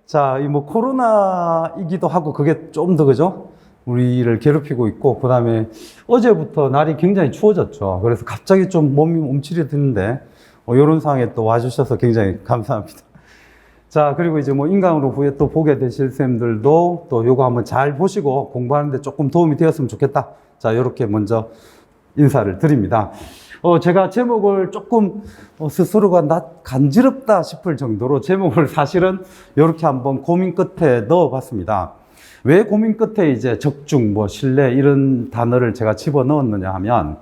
자, 이 뭐 코로나이기도 하고 그게 좀 더 그죠? 우리를 괴롭히고 있고, 그 다음에 어제부터 날이 굉장히 추워졌죠. 그래서 갑자기 좀 몸이 움츠려드는데, 이런 상황에 또 와주셔서 굉장히 감사합니다. 자, 그리고 이제 뭐 인강으로 후에 또 보게 되실 쌤들도 또 요거 한번 잘 보시고 공부하는데 조금 도움이 되었으면 좋겠다. 자, 요렇게 먼저 인사를 드립니다. 제가 제목을 조금 스스로가 간지럽다 싶을 정도로 제목을 사실은 이렇게 한번 고민 끝에 넣어 봤습니다. 왜 고민 끝에 이제 적중, 뭐 신뢰 이런 단어를 제가 집어 넣었느냐 하면,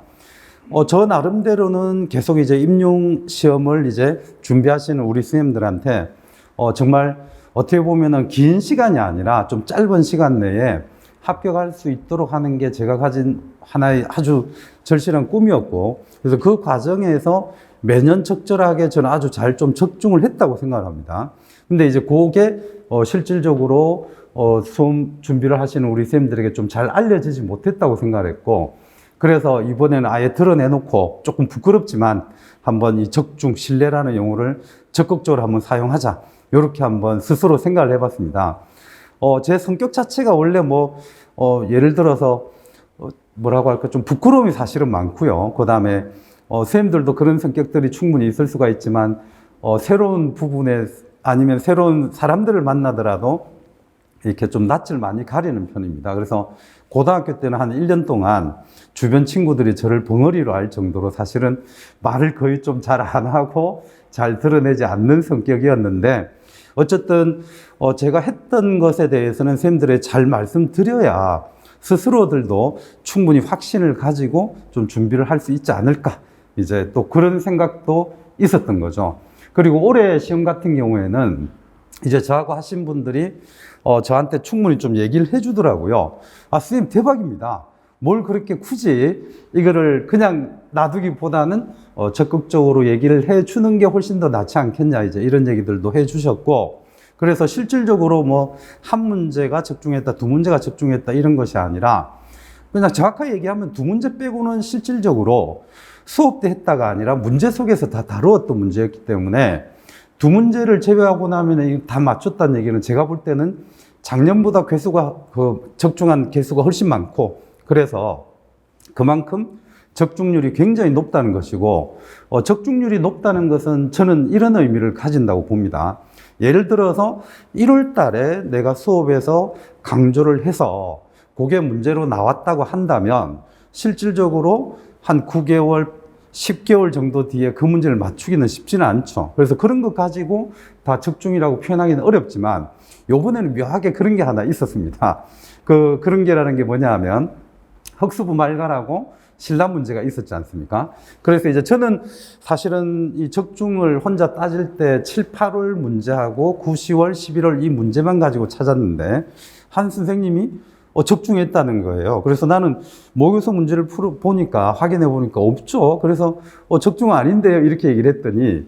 저 나름대로는 계속 이제 임용 시험을 이제 준비하시는 우리 선생님들한테 정말 어떻게 보면은 긴 시간이 아니라 좀 짧은 시간 내에 합격할 수 있도록 하는 게 제가 가진 하나의 아주 절실한 꿈이었고, 그래서 그 과정에서 매년 적절하게 저는 아주 잘 좀 적중을 했다고 생각을 합니다. 근데 이제 그게 실질적으로 수험 준비를 하시는 우리 선생님들에게 좀 잘 알려지지 못했다고 생각을 했고, 그래서 이번에는 아예 드러내놓고 조금 부끄럽지만 한번 이 적중 신뢰라는 용어를 적극적으로 한번 사용하자, 이렇게 한번 스스로 생각을 해봤습니다. 제 성격 자체가 원래 예를 들어서, 뭐라고 할까, 좀 부끄러움이 사실은 많고요. 그 다음에, 선생님들도 그런 성격들이 충분히 있을 수가 있지만, 새로운 부분에, 아니면 새로운 사람들을 만나더라도, 이렇게 좀 낯을 많이 가리는 편입니다. 그래서 고등학교 때는 한 1년 동안 주변 친구들이 저를 벙어리로 알 정도로 사실은 말을 거의 좀 잘 안 하고 잘 드러내지 않는 성격이었는데, 어쨌든 제가 했던 것에 대해서는 선생님들이 잘 말씀드려야 스스로들도 충분히 확신을 가지고 좀 준비를 할 수 있지 않을까, 이제 또 그런 생각도 있었던 거죠. 그리고 올해 시험 같은 경우에는 이제 저하고 하신 분들이 저한테 충분히 좀 얘기를 해주더라고요. 아, 선생님 대박입니다. 뭘 그렇게 굳이 이거를 그냥 놔두기보다는 적극적으로 얘기를 해주는 게 훨씬 더 낫지 않겠냐, 이제 이런 얘기들도 해주셨고, 그래서 실질적으로 한 문제가 적중했다, 두 문제가 적중했다 이런 것이 아니라, 그냥 정확하게 얘기하면 두 문제 빼고는 실질적으로 수업 때 했다가 아니라 문제 속에서 다 다루었던 문제였기 때문에, 두 문제를 제외하고 나면 다 맞췄다는 얘기는 제가 볼 때는 작년보다 적중한 개수가 훨씬 많고, 그래서 그만큼 적중률이 굉장히 높다는 것이고, 적중률이 높다는 것은 저는 이런 의미를 가진다고 봅니다. 예를 들어서 1월 달에 내가 수업에서 강조를 해서 그게 문제로 나왔다고 한다면 실질적으로 한 9개월, 10개월 정도 뒤에 그 문제를 맞추기는 쉽지는 않죠. 그래서 그런 거 가지고 다 적중이라고 표현하기는 어렵지만, 요번에는 묘하게 그런 게 하나 있었습니다. 그런 게라는 게 뭐냐 하면, 학습부 말가라고 신란 문제가 있었지 않습니까? 그래서 이제 저는 사실은 이 적중을 혼자 따질 때 7, 8월 문제하고 9, 10월, 11월 이 문제만 가지고 찾았는데, 한 선생님이 적중했다는 거예요. 그래서 나는 모의고사 문제를 확인해 보니까 없죠. 그래서 적중은 아닌데요, 이렇게 얘기를 했더니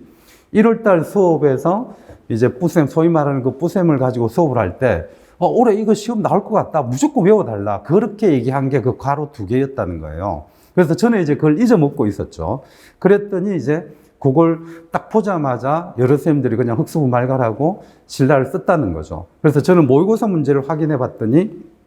1월 달 수업에서 이제 뿌셈, 소위 말하는 그 뿌셈을 가지고 수업을 할 때 올해 이거 시험 나올 것 같다, 무조건 외워달라, 그렇게 얘기한 게 그 괄호 2개였다는 거예요. 그래서 저는 이제 그걸 잊어먹고 있었죠. 그랬더니 이제 그걸 딱 보자마자 여러 선생님들이 그냥 학습부 말가라고 신라를 썼다는 거죠. 그래서 저는 모의고사 문제를 확인해 봤더니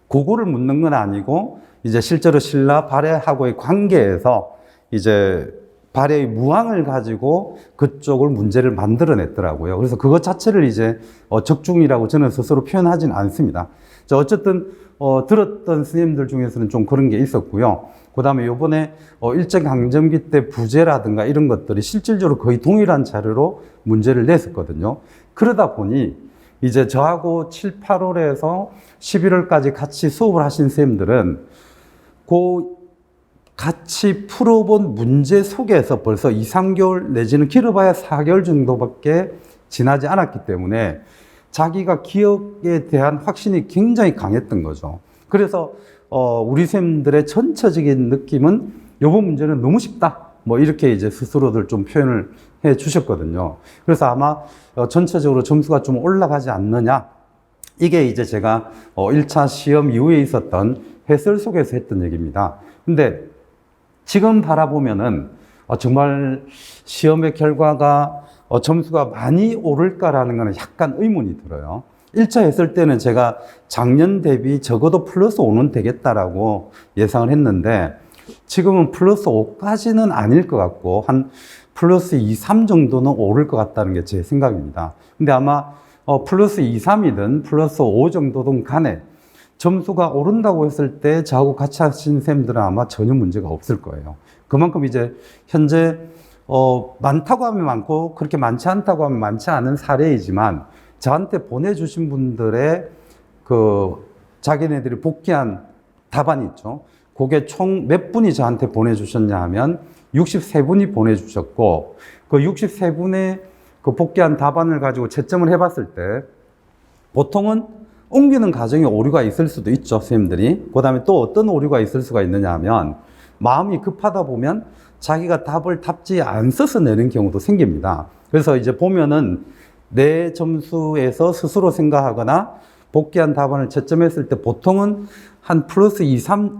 그거를 묻는 건 아니고, 이제 실제로 신라 발해하고의 관계에서 이제 발해의 무항을 가지고 그쪽을 문제를 만들어냈더라고요. 그래서 그것 자체를 이제 적중이라고 저는 스스로 표현하지는 않습니다. 어쨌든 들었던 스님들 중에서는 좀 그런 게 있었고요. 그 다음에 요번에 일제강점기 때 부재라든가 이런 것들이 실질적으로 거의 동일한 자료로 문제를 냈었거든요. 그러다 보니 이제 저하고 7, 8월에서 11월까지 같이 수업을 하신 선생님들은 같이 풀어본 문제 속에서 벌써 2, 3개월 내지는 길어봐야 4개월 정도밖에 지나지 않았기 때문에 자기가 기억에 대한 확신이 굉장히 강했던 거죠. 그래서 우리 선생님들의 전체적인 느낌은 이번 문제는 너무 쉽다, 이렇게 이제 스스로들 좀 표현을 해 주셨거든요. 그래서 아마 전체적으로 점수가 좀 올라가지 않느냐, 이게 이제 제가 1차 시험 이후에 있었던 해설 속에서 했던 얘기입니다. 근데 지금 바라보면은 정말 시험의 결과가 점수가 많이 오를까라는 거는 약간 의문이 들어요. 1차 했을 때는 제가 작년 대비 적어도 플러스 5는 되겠다라고 예상을 했는데 지금은 플러스 5까지는 아닐 것 같고 한 플러스 2, 3 정도는 오를 것 같다는 게 제 생각입니다. 근데 아마 플러스 2, 3이든 플러스 5 정도든 간에 점수가 오른다고 했을 때 저하고 같이 하신 쌤들은 아마 전혀 문제가 없을 거예요. 그만큼 이제 현재 많다고 하면 많고 그렇게 많지 않다고 하면 많지 않은 사례이지만 저한테 보내주신 분들의 자기네들이 복귀한 답안이 있죠. 그게 총 몇 분이 저한테 보내주셨냐 하면 63분이 보내주셨고 그 63분의 그 복귀한 답안을 가지고 채점을 해봤을 때 보통은 옮기는 과정에 오류가 있을 수도 있죠, 선생님들이. 그 다음에 또 어떤 오류가 있을 수가 있느냐 하면 마음이 급하다 보면 자기가 답을 답지에 안 써서 내는 경우도 생깁니다. 그래서 이제 보면은 내 점수에서 스스로 생각하거나 복귀한 답안을 채점했을 때 보통은 한 플러스 2, 3,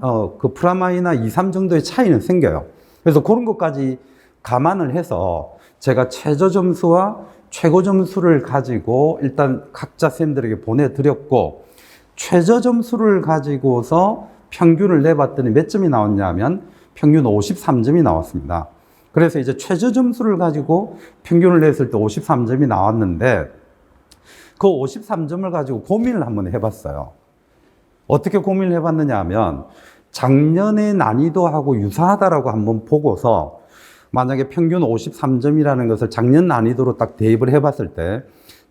프라마이나 2, 3 정도의 차이는 생겨요. 그래서 그런 것까지 감안을 해서 제가 최저 점수와 최고 점수를 가지고 일단 각자 쌤들에게 보내드렸고 최저 점수를 가지고서 평균을 내봤더니 몇 점이 나왔냐 하면 평균 53점이 나왔습니다. 그래서 이제 최저 점수를 가지고 평균을 냈을 때 53점이 나왔는데 그 53점을 가지고 고민을 한번 해봤어요. 어떻게 고민을 해봤느냐 하면 작년의 난이도하고 유사하다라고 한번 보고서 만약에 평균 53점이라는 것을 작년 난이도로 딱 대입을 해봤을 때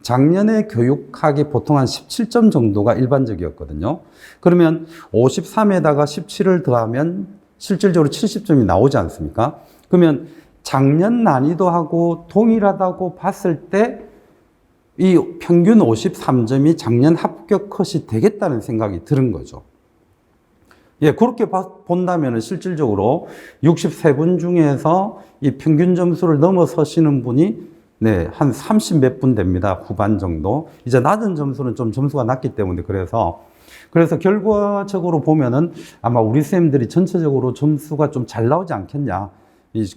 작년에 교육학이 보통 한 17점 정도가 일반적이었거든요. 그러면 53에다가 17을 더하면 실질적으로 70점이 나오지 않습니까? 그러면 작년 난이도하고 동일하다고 봤을 때 이 평균 53점이 작년 합격 컷이 되겠다는 생각이 드는 거죠. 예, 그렇게 본다면 실질적으로 63분 중에서 이 평균 점수를 넘어서시는 분이 한 30 몇 분 됩니다. 후반 정도. 이제 낮은 점수는 좀 점수가 낮기 때문에 그래서 결과적으로 보면은 아마 우리 쌤들이 전체적으로 점수가 좀 잘 나오지 않겠냐.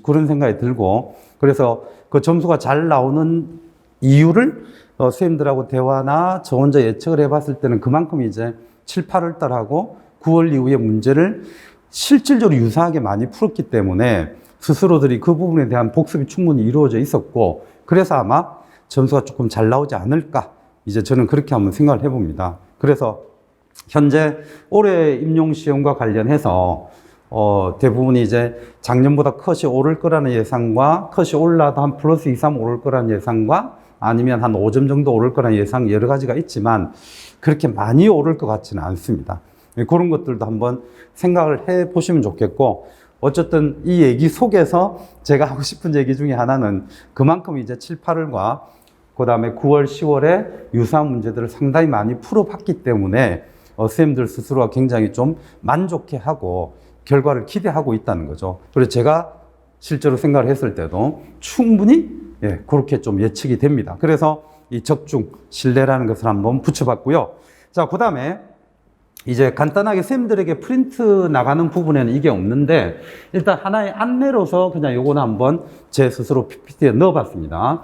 그런 생각이 들고 그래서 그 점수가 잘 나오는 이유를 쌤들하고 대화나 저 혼자 예측을 해봤을 때는 그만큼 이제 7, 8월 달하고 9월 이후에 문제를 실질적으로 유사하게 많이 풀었기 때문에 스스로들이 그 부분에 대한 복습이 충분히 이루어져 있었고 그래서 아마 점수가 조금 잘 나오지 않을까 이제 저는 그렇게 한번 생각을 해봅니다. 그래서 현재 올해 임용시험과 관련해서 대부분이 이제 작년보다 컷이 오를 거라는 예상과 컷이 올라도 한 플러스 2, 3 오를 거라는 예상과 아니면 한 5점 정도 오를 거라는 예상 여러 가지가 있지만 그렇게 많이 오를 것 같지는 않습니다. 그런 것들도 한번 생각을 해 보시면 좋겠고 어쨌든 이 얘기 속에서 제가 하고 싶은 얘기 중에 하나는 그만큼 이제 7, 8월과 그 다음에 9월, 10월에 유사한 문제들을 상당히 많이 풀어봤기 때문에 선생님들 스스로가 굉장히 좀 만족해하고 결과를 기대하고 있다는 거죠. 그래서 제가 실제로 생각을 했을 때도 충분히 그렇게 좀 예측이 됩니다. 그래서 이 적중, 신뢰라는 것을 한번 붙여봤고요. 자, 그 다음에 이제 간단하게 쌤들에게 프린트 나가는 부분에는 이게 없는데 일단 하나의 안내로서 그냥 요거는 한번 제 스스로 PPT에 넣어봤습니다.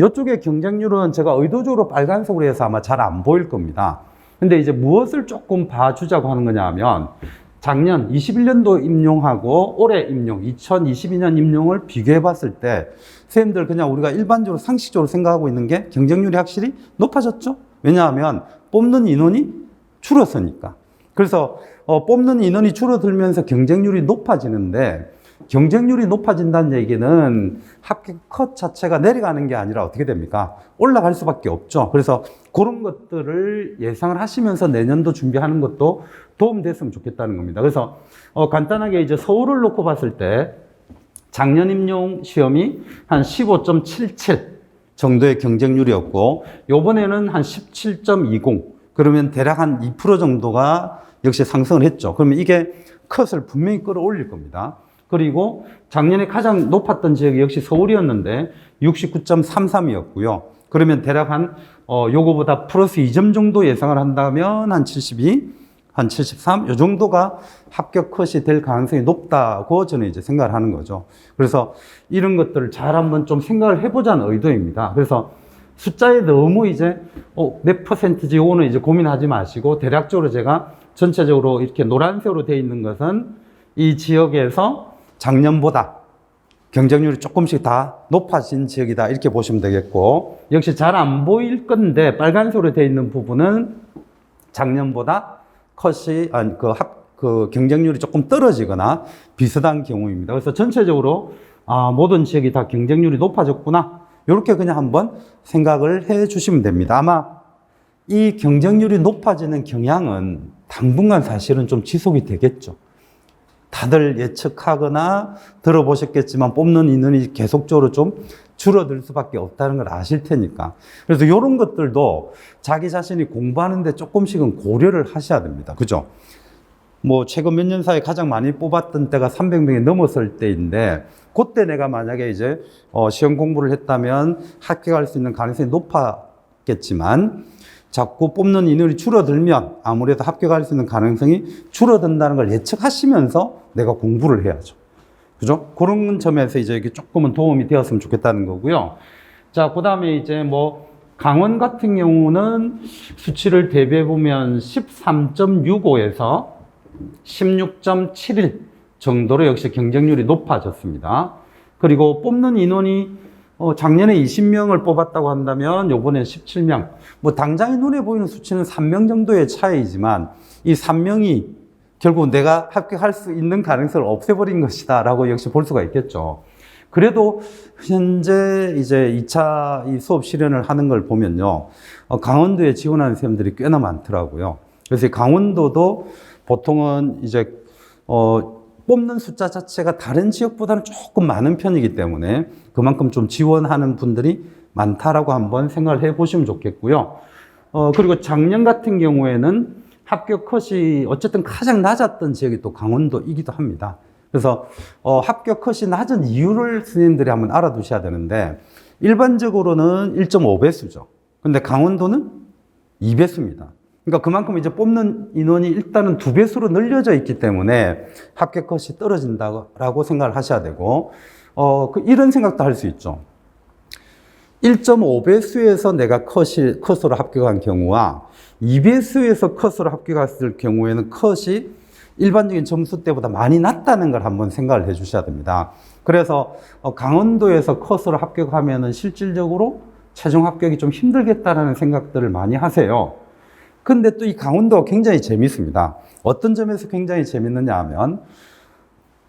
이쪽에 경쟁률은 제가 의도적으로 빨간색으로 해서 아마 잘 안 보일 겁니다. 근데 이제 무엇을 조금 봐주자고 하는 거냐 하면 작년 21년도 임용하고 올해 임용, 2022년 임용을 비교해 봤을 때 선생님들 그냥 우리가 일반적으로 상식적으로 생각하고 있는 게 경쟁률이 확실히 높아졌죠? 왜냐하면 뽑는 인원이 줄었으니까. 그래서 뽑는 인원이 줄어들면서 경쟁률이 높아지는데 경쟁률이 높아진다는 얘기는 합격 컷 자체가 내려가는 게 아니라 어떻게 됩니까? 올라갈 수밖에 없죠. 그래서 그런 것들을 예상을 하시면서 내년도 준비하는 것도 도움됐으면 좋겠다는 겁니다. 그래서 간단하게 이제 서울을 놓고 봤을 때 작년 임용 시험이 한 15.77 정도의 경쟁률이었고 요번에는 한 17.20 그러면 대략 한 2% 정도가 역시 상승을 했죠. 그러면 이게 컷을 분명히 끌어올릴 겁니다. 그리고 작년에 가장 높았던 지역이 역시 서울이었는데 69.33이었고요. 그러면 대략 한 요거보다 플러스 2점 정도 예상을 한다면 한 72, 한 73, 이 정도가 합격 컷이 될 가능성이 높다고 저는 이제 생각을 하는 거죠. 그래서 이런 것들을 잘 한번 좀 생각을 해보자는 의도입니다. 그래서 숫자에 너무 이제 몇 퍼센트지 요거는 이제 고민하지 마시고 대략적으로 제가 전체적으로 이렇게 노란색으로 되어 있는 것은 이 지역에서 작년보다 경쟁률이 조금씩 다 높아진 지역이다 이렇게 보시면 되겠고, 역시 잘 안 보일 건데 빨간색으로 되어 있는 부분은 작년보다 컷이 그 경쟁률이 조금 떨어지거나 비슷한 경우입니다. 그래서 전체적으로 모든 지역이 다 경쟁률이 높아졌구나 이렇게 그냥 한번 생각을 해 주시면 됩니다. 아마 이 경쟁률이 높아지는 경향은 당분간 사실은 좀 지속이 되겠죠. 다들 예측하거나 들어보셨겠지만 뽑는 인원이 계속적으로 좀 줄어들 수밖에 없다는 걸 아실 테니까. 그래서 이런 것들도 자기 자신이 공부하는데 조금씩은 고려를 하셔야 됩니다. 그죠? 뭐 최근 몇 년 사이에 가장 많이 뽑았던 때가 300명이 넘었을 때인데, 그때 내가 만약에 이제 시험 공부를 했다면 합격할 수 있는 가능성이 높았겠지만, 자꾸 뽑는 인원이 줄어들면 아무래도 합격할 수 있는 가능성이 줄어든다는 걸 예측하시면서 내가 공부를 해야죠. 그죠? 그런 점에서 이제 이게 조금은 도움이 되었으면 좋겠다는 거고요. 자, 그 다음에 이제 뭐 강원 같은 경우는 수치를 대비해 보면 13.65에서 16.71 정도로 역시 경쟁률이 높아졌습니다. 그리고 뽑는 인원이 작년에 20명을 뽑았다고 한다면 요번에 17명. 뭐 당장에 눈에 보이는 수치는 3명 정도의 차이지만 이 3명이 결국 내가 합격할 수 있는 가능성을 없애버린 것이다 라고 역시 볼 수가 있겠죠. 그래도 현재 이제 2차 이 수업 실현을 하는 걸 보면요, 강원도에 지원하는 사람들이 꽤나 많더라고요. 그래서 강원도도 보통은 이제 뽑는 숫자 자체가 다른 지역보다는 조금 많은 편이기 때문에 그만큼 좀 지원하는 분들이 많다라고 한번 생각을 해 보시면 좋겠고요. 그리고 작년 같은 경우에는 합격 컷이 어쨌든 가장 낮았던 지역이 또 강원도이기도 합니다. 그래서 합격 컷이 낮은 이유를 선생님들이 한번 알아두셔야 되는데, 일반적으로는 1.5배수죠. 근데 강원도는 2배수입니다. 그러니까 그만큼 이제 뽑는 인원이 일단은 2배수로 늘려져 있기 때문에 합격 컷이 떨어진다고 생각을 하셔야 되고, 이런 생각도 할 수 있죠. 1.5배수에서 내가 컷으로 합격한 경우와 2배수에서 컷으로 합격했을 경우에는 컷이 일반적인 점수 때보다 많이 낮다는 걸 한번 생각을 해 주셔야 됩니다. 그래서 강원도에서 컷으로 합격하면은 실질적으로 최종 합격이 좀 힘들겠다라는 생각들을 많이 하세요. 근데 또 이 강원도가 굉장히 재밌습니다. 어떤 점에서 굉장히 재밌느냐 하면,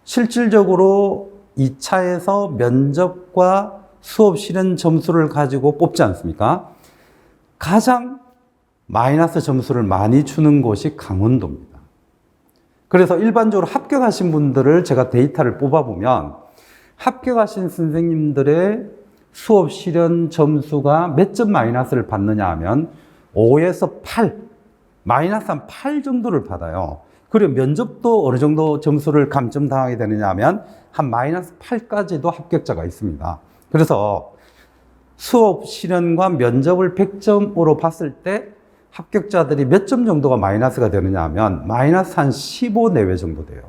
실질적으로 2차에서 면접과 수업 실현 점수를 가지고 뽑지 않습니까? 가장 마이너스 점수를 많이 주는 곳이 강원도입니다. 그래서 일반적으로 합격하신 분들을 제가 데이터를 뽑아보면 합격하신 선생님들의 수업 실현 점수가 몇 점 마이너스를 받느냐 하면 5에서 8, 마이너스 한 8 정도를 받아요. 그리고 면접도 어느 정도 점수를 감점당하게 되느냐 하면 한 마이너스 8까지도 합격자가 있습니다. 그래서 수업 실현과 면접을 100점으로 봤을 때 합격자들이 몇 점 정도가 마이너스가 되느냐 하면 마이너스 한 15 내외 정도 돼요.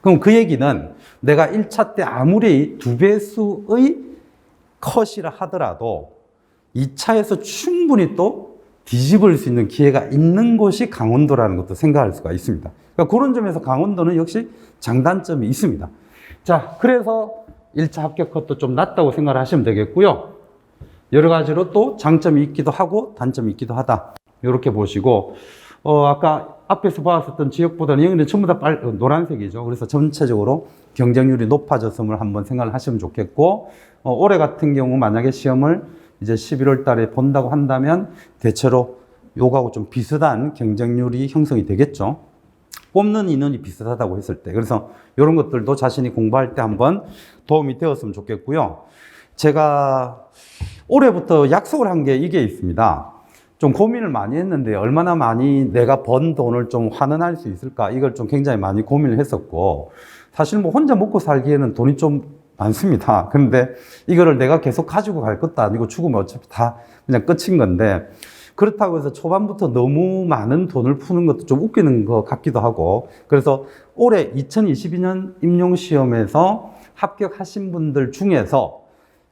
그럼 그 얘기는 내가 1차 때 아무리 2배수의 컷이라 하더라도 2차에서 충분히 또 뒤집을 수 있는 기회가 있는 곳이 강원도라는 것도 생각할 수가 있습니다. 그러니까 그런 점에서 강원도는 역시 장단점이 있습니다. 자, 그래서 1차 합격 컷도 좀 낮다고 생각을 하시면 되겠고요. 여러 가지로 또 장점이 있기도 하고 단점이 있기도 하다. 이렇게 보시고, 아까 앞에서 봤었던 지역보다는 여기는 전부 다 노란색이죠. 그래서 전체적으로 경쟁률이 높아졌음을 한번 생각을 하시면 좋겠고, 올해 같은 경우 만약에 시험을 이제 11월 달에 본다고 한다면 대체로 요거하고 좀 비슷한 경쟁률이 형성이 되겠죠. 뽑는 인원이 비슷하다고 했을 때. 그래서 이런 것들도 자신이 공부할 때 한번 도움이 되었으면 좋겠고요. 제가 올해부터 약속을 한 게 이게 있습니다. 좀 고민을 많이 했는데 얼마나 많이 내가 번 돈을 좀 환원할 수 있을까, 이걸 좀 굉장히 많이 고민을 했었고, 사실 뭐 혼자 먹고 살기에는 돈이 좀 많습니다. 근데 이거를 내가 계속 가지고 갈 것도 아니고 죽으면 어차피 다 그냥 끝인 건데, 그렇다고 해서 초반부터 너무 많은 돈을 푸는 것도 좀 웃기는 것 같기도 하고, 그래서 올해 2022년 임용시험에서 합격하신 분들 중에서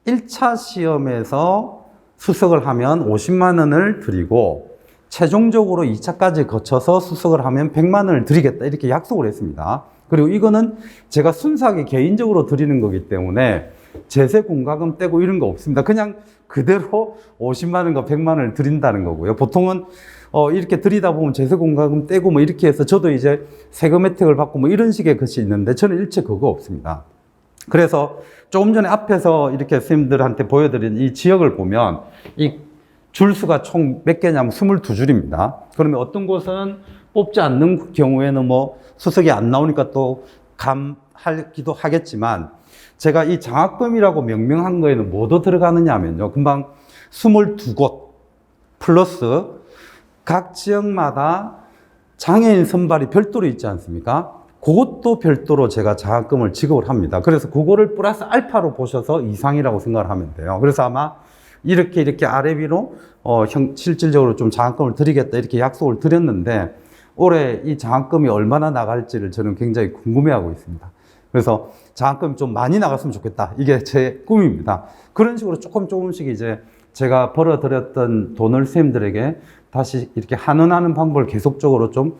1차 시험에서 수석을 하면 50만 원을 드리고, 최종적으로 2차까지 거쳐서 수석을 하면 100만 원을 드리겠다, 이렇게 약속을 했습니다. 그리고 이거는 제가 순수하게 개인적으로 드리는 거기 때문에 제세 공과금 떼고 이런 거 없습니다. 그냥 그대로 50만 원과 100만 원을 드린다는 거고요. 보통은 이렇게 드리다 보면 제세 공과금 떼고 뭐 이렇게 해서 저도 이제 세금 혜택을 받고 뭐 이런 식의 것이 있는데, 저는 일체 그거 없습니다. 그래서 조금 전에 앞에서 이렇게 선생님들한테 보여드린 이 지역을 보면 이 줄수가 총 몇 개냐면 22줄입니다. 그러면 어떤 곳은 뽑지 않는 경우에는 뭐 수석이 안 나오니까 또 감하기도 하겠지만, 제가 이 장학금이라고 명명한 거에는 뭐도 들어가느냐 하면요, 금방 22곳 플러스 각 지역마다 장애인 선발이 별도로 있지 않습니까? 그것도 별도로 제가 장학금을 지급을 합니다. 그래서 그거를 플러스 알파로 보셔서 이상이라고 생각을 하면 돼요. 그래서 아마 이렇게 아래 위로 실질적으로 좀 장학금을 드리겠다, 이렇게 약속을 드렸는데, 올해 이 장학금이 얼마나 나갈지를 저는 굉장히 궁금해하고 있습니다. 그래서 장학금이 좀 많이 나갔으면 좋겠다, 이게 제 꿈입니다. 그런 식으로 조금씩 이제 제가 벌어들였던 돈을 선생님들에게 다시 이렇게 환원하는 방법을 계속적으로 좀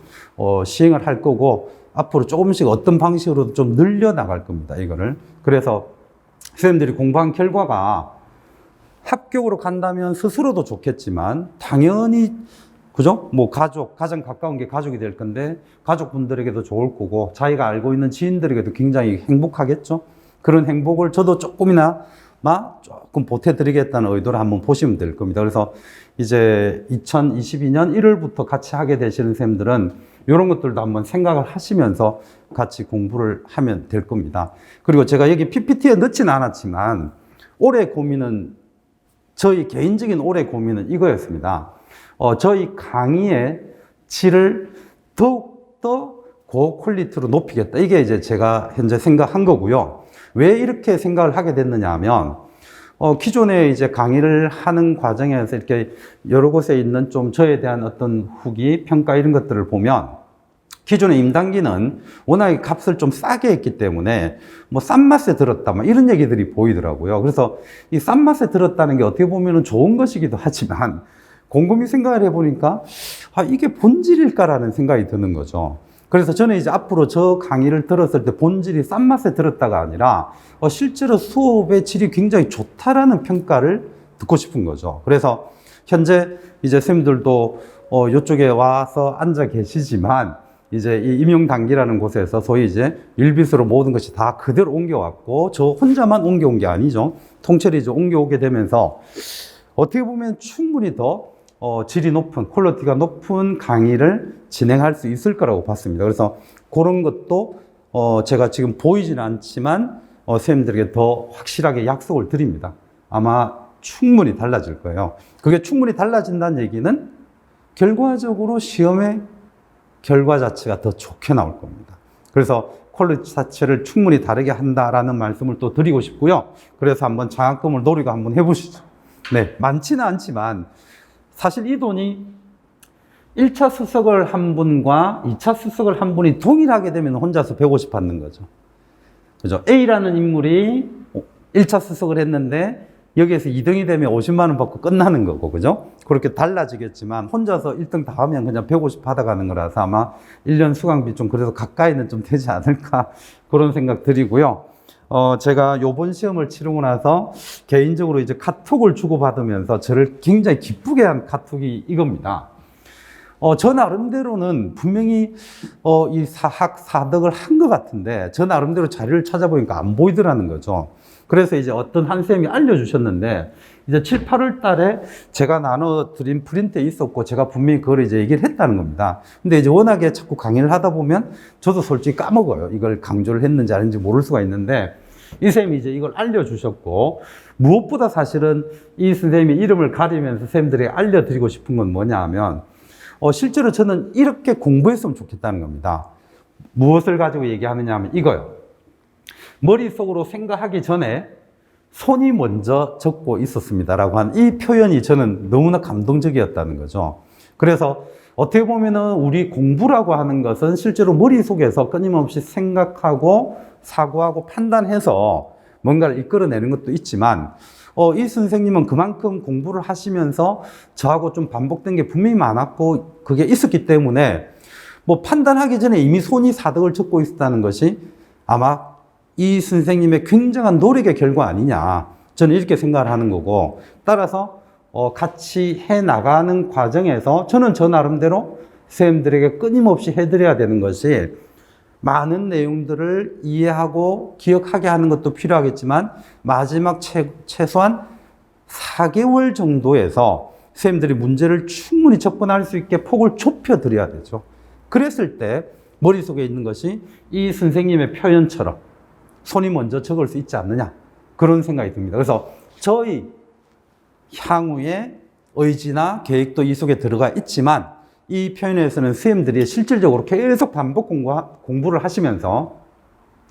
시행을 할 거고, 앞으로 조금씩 어떤 방식으로도 좀 늘려나갈 겁니다, 이거를. 그래서 선생님들이 공부한 결과가 합격으로 간다면 스스로도 좋겠지만, 당연히 그죠? 뭐 가장 가까운 게 가족이 될 건데, 가족분들에게도 좋을 거고, 자기가 알고 있는 지인들에게도 굉장히 행복하겠죠? 그런 행복을 저도 조금 보태드리겠다는 의도를 한번 보시면 될 겁니다. 그래서 이제 2022년 1월부터 같이 하게 되시는 선생님들은 이런 것들도 한번 생각을 하시면서 같이 공부를 하면 될 겁니다. 그리고 제가 여기 PPT에 넣지는 않았지만, 올해 고민은, 저희 개인적인 올해 고민은 이거였습니다. 저희 강의의 질을 더욱더 고퀄리티로 높이겠다. 이게 이제 제가 현재 생각한 거고요. 왜 이렇게 생각을 하게 됐느냐 하면, 기존에 이제 강의를 하는 과정에서 이렇게 여러 곳에 있는 좀 저에 대한 어떤 후기, 평가 이런 것들을 보면, 기존의 임단기는 워낙에 값을 좀 싸게 했기 때문에 뭐 싼 맛에 들었다, 막 이런 얘기들이 보이더라고요. 그래서 이 싼 맛에 들었다는 게 어떻게 보면 좋은 것이기도 하지만, 곰곰이 생각을 해보니까 이게 본질일까라는 생각이 드는 거죠. 그래서 저는 이제 앞으로 저 강의를 들었을 때 본질이 싼 맛에 들었다가 아니라 실제로 수업의 질이 굉장히 좋다라는 평가를 듣고 싶은 거죠. 그래서 현재 이제 선생님들도 이쪽에 와서 앉아 계시지만, 이제 이 임용단기라는 곳에서 소위 이제 일빗으로 모든 것이 다 그대로 옮겨왔고, 저 혼자만 옮겨온 게 아니죠. 통째로 이제 옮겨오게 되면서 어떻게 보면 충분히 더 질이 높은, 퀄리티가 높은 강의를 진행할 수 있을 거라고 봤습니다. 그래서 그런 것도 제가 지금 보이지는 않지만 선생님들에게 더 확실하게 약속을 드립니다. 아마 충분히 달라질 거예요. 그게 충분히 달라진다는 얘기는 결과적으로 시험의 결과 자체가 더 좋게 나올 겁니다. 그래서 퀄리티 자체를 충분히 다르게 한다라는 말씀을 또 드리고 싶고요. 그래서 한번 장학금을 노리고 한번 해보시죠. 네, 많지는 않지만 사실 이 돈이 1차 수석을 한 분과 2차 수석을 한 분이 동일하게 되면 혼자서 150 받는 거죠. 그죠? A라는 인물이 1차 수석을 했는데 여기에서 2등이 되면 50만 원 받고 끝나는 거고, 그죠? 그렇게 달라지겠지만 혼자서 1등 다 하면 그냥 150 받아가는 거라서 아마 1년 수강비 좀 그래도 가까이는 좀 되지 않을까, 그런 생각 드리고요. 제가 요번 시험을 치르고 나서 개인적으로 이제 카톡을 주고받으면서 저를 굉장히 기쁘게 한 카톡이 이겁니다. 저 나름대로는 분명히 이 사학사덕을 한 것 같은데, 저 나름대로 자료를 찾아보니까 안 보이더라는 거죠. 그래서 이제 어떤 한 쌤이 알려주셨는데, 이제 7, 8월 달에 제가 나눠드린 프린트에 있었고, 제가 분명히 그걸 이제 얘기를 했다는 겁니다. 근데 이제 워낙에 자꾸 강의를 하다 보면 저도 솔직히 까먹어요. 이걸 강조를 했는지 아닌지 모를 수가 있는데, 이 쌤이 이제 이걸 알려주셨고, 무엇보다 사실은 이 선생님의 이름을 가리면서 선생님들에게 알려드리고 싶은 건 뭐냐 하면, 실제로 저는 이렇게 공부했으면 좋겠다는 겁니다. 무엇을 가지고 얘기하느냐 하면 이거요. 머릿속으로 생각하기 전에 손이 먼저 적고 있었습니다라고 한 이 표현이 저는 너무나 감동적이었다는 거죠. 그래서 어떻게 보면은 우리 공부라고 하는 것은 실제로 머릿속에서 끊임없이 생각하고 사고하고 판단해서 뭔가를 이끌어내는 것도 있지만 이 선생님은 그만큼 공부를 하시면서 저하고 좀 반복된 게 분명히 많았고 그게 있었기 때문에 뭐 판단하기 전에 이미 손이 사덕을 적고 있었다는 것이 아마 이 선생님의 굉장한 노력의 결과 아니냐, 저는 이렇게 생각을 하는 거고, 따라서 같이 해나가는 과정에서 저는 저 나름대로 선생님들에게 끊임없이 해드려야 되는 것이 많은 내용들을 이해하고 기억하게 하는 것도 필요하겠지만 마지막 최소한 4개월 정도에서 선생님들이 문제를 충분히 접근할 수 있게 폭을 좁혀드려야 되죠. 그랬을 때 머릿속에 있는 것이 이 선생님의 표현처럼 손이 먼저 적을 수 있지 않느냐, 그런 생각이 듭니다. 그래서 저희 향후의 의지나 계획도 이 속에 들어가 있지만 이 표현에서는 선생님들이 실질적으로 계속 반복 공부를 하시면서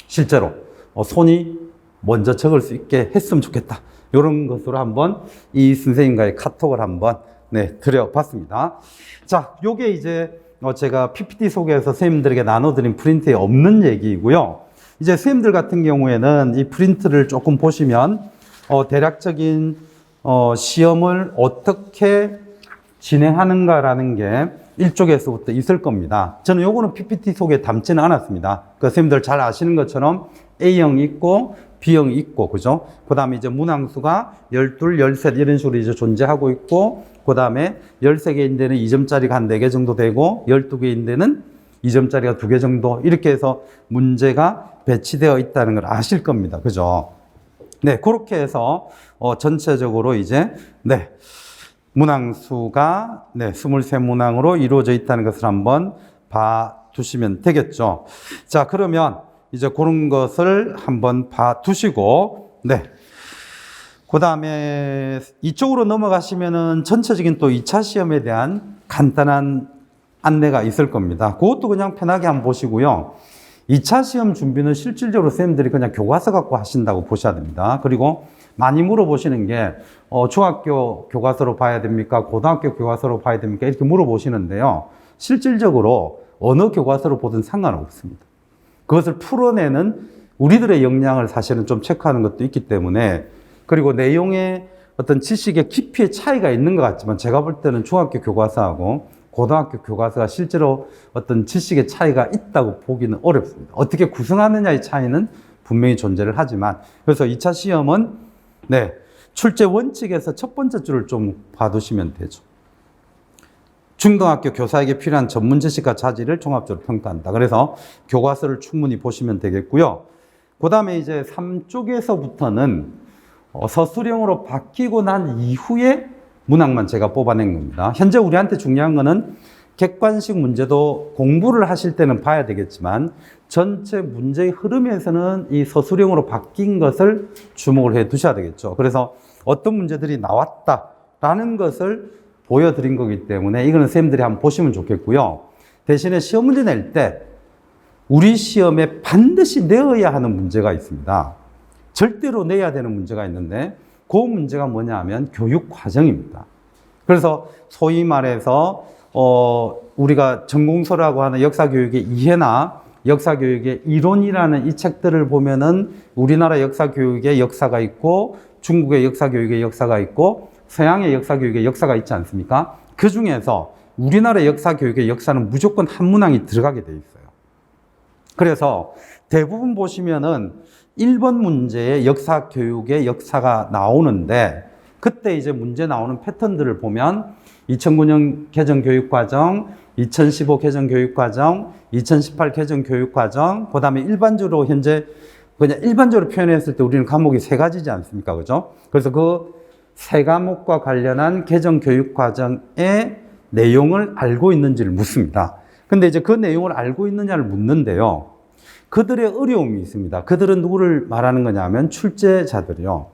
실제로 손이 먼저 적을 수 있게 했으면 좋겠다, 이런 것으로 한번 이 선생님과의 카톡을 한번 드려봤습니다. 자, 요게 이제 제가 PPT 속에서 선생님들에게 나눠드린 프린트에 없는 얘기이고요. 이제 선생님들 같은 경우에는 이 프린트를 조금 보시면 대략적인 시험을 어떻게 진행하는가라는 게 일쪽에서부터 있을 겁니다. 저는 요거는 PPT 속에 담지는 않았습니다. 그 선생님들 잘 아시는 것처럼 A형이 있고 B형이 있고, 그죠? 그 다음에 이제 문항수가 12, 13 이런 식으로 이제 존재하고 있고, 그 다음에 13개인 데는 2점짜리가 한 4개 정도 되고, 12개인 데는 2점짜리가 2개 정도, 이렇게 해서 문제가 배치되어 있다는 걸 아실 겁니다. 그죠? 네, 그렇게 해서 전체적으로 이제 문항수가 23문항으로 이루어져 있다는 것을 한번 봐두시면 되겠죠. 자, 그러면 이제 그런 것을 한번 봐두시고, 그 다음에 이쪽으로 넘어가시면은 전체적인 또 2차 시험에 대한 간단한 안내가 있을 겁니다. 그것도 그냥 편하게 한번 보시고요. 2차 시험 준비는 실질적으로 선생님들이 그냥 교과서 갖고 하신다고 보셔야 됩니다. 그리고 많이 물어보시는 게 중학교 교과서로 봐야 됩니까? 고등학교 교과서로 봐야 됩니까? 이렇게 물어보시는데요. 실질적으로 어느 교과서로 보든 상관없습니다. 그것을 풀어내는 우리들의 역량을 사실은 좀 체크하는 것도 있기 때문에, 그리고 내용의 어떤 지식의 깊이의 차이가 있는 것 같지만 제가 볼 때는 중학교 교과서하고 고등학교 교과서가 실제로 어떤 지식의 차이가 있다고 보기는 어렵습니다. 어떻게 구성하느냐의 차이는 분명히 존재를 하지만, 그래서 2차 시험은 출제 원칙에서 첫 번째 줄을 좀 봐두시면 되죠. 중등학교 교사에게 필요한 전문 지식과 자질을 종합적으로 평가한다. 그래서 교과서를 충분히 보시면 되겠고요. 그 다음에 이제 3쪽에서부터는 서술형으로 바뀌고 난 이후에 문항만 제가 뽑아낸 겁니다. 현재 우리한테 중요한 거는 객관식 문제도 공부를 하실 때는 봐야 되겠지만 전체 문제의 흐름에서는 이 서술형으로 바뀐 것을 주목을 해 두셔야 되겠죠. 그래서 어떤 문제들이 나왔다라는 것을 보여드린 거기 때문에 이거는 선생님들이 한번 보시면 좋겠고요. 대신에 시험 문제 낼 때 우리 시험에 반드시 내어야 하는 문제가 있습니다. 절대로 내야 되는 문제가 있는데 그 문제가 뭐냐 하면 교육 과정입니다. 그래서 소위 말해서 우리가 전공서라고 하는 역사교육의 이해나 역사교육의 이론이라는 이 책들을 보면은 우리나라 역사교육의 역사가 있고 중국의 역사교육의 역사가 있고 서양의 역사교육의 역사가 있지 않습니까? 그 중에서 우리나라 역사교육의 역사는 무조건 한 문항이 들어가게 돼 있어요. 그래서 대부분 보시면은 1번 문제에 역사교육의 역사가 나오는데 그때 이제 문제 나오는 패턴들을 보면 2009년 개정교육과정, 2015 개정교육과정, 2018 개정교육과정, 그 다음에 일반적으로 현재 그냥 일반적으로 표현했을 때 우리는 과목이 3가지지 않습니까? 그죠? 그래서 그 3과목과 관련한 개정교육과정의 내용을 알고 있는지를 묻습니다. 근데 이제 그 내용을 알고 있느냐를 묻는데요. 그들의 어려움이 있습니다. 그들은 누구를 말하는 거냐면 출제자들이요.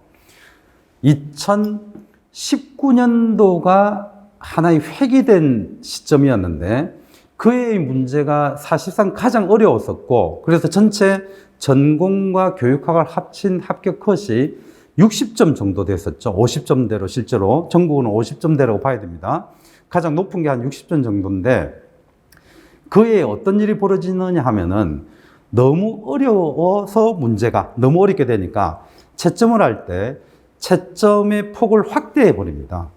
2019년도가 하나의 회귀된 시점이었는데 그의 문제가 사실상 가장 어려웠었고 그래서 전체 전공과 교육학을 합친 합격 컷이 60점 정도 됐었죠. 50점대로 실제로. 전국은 50점대라고 봐야 됩니다. 가장 높은 게 한 60점 정도인데 그에 어떤 일이 벌어지느냐 하면은 너무 어려워서 문제가 너무 어렵게 되니까 채점을 할 때 채점의 폭을 확대해 버립니다.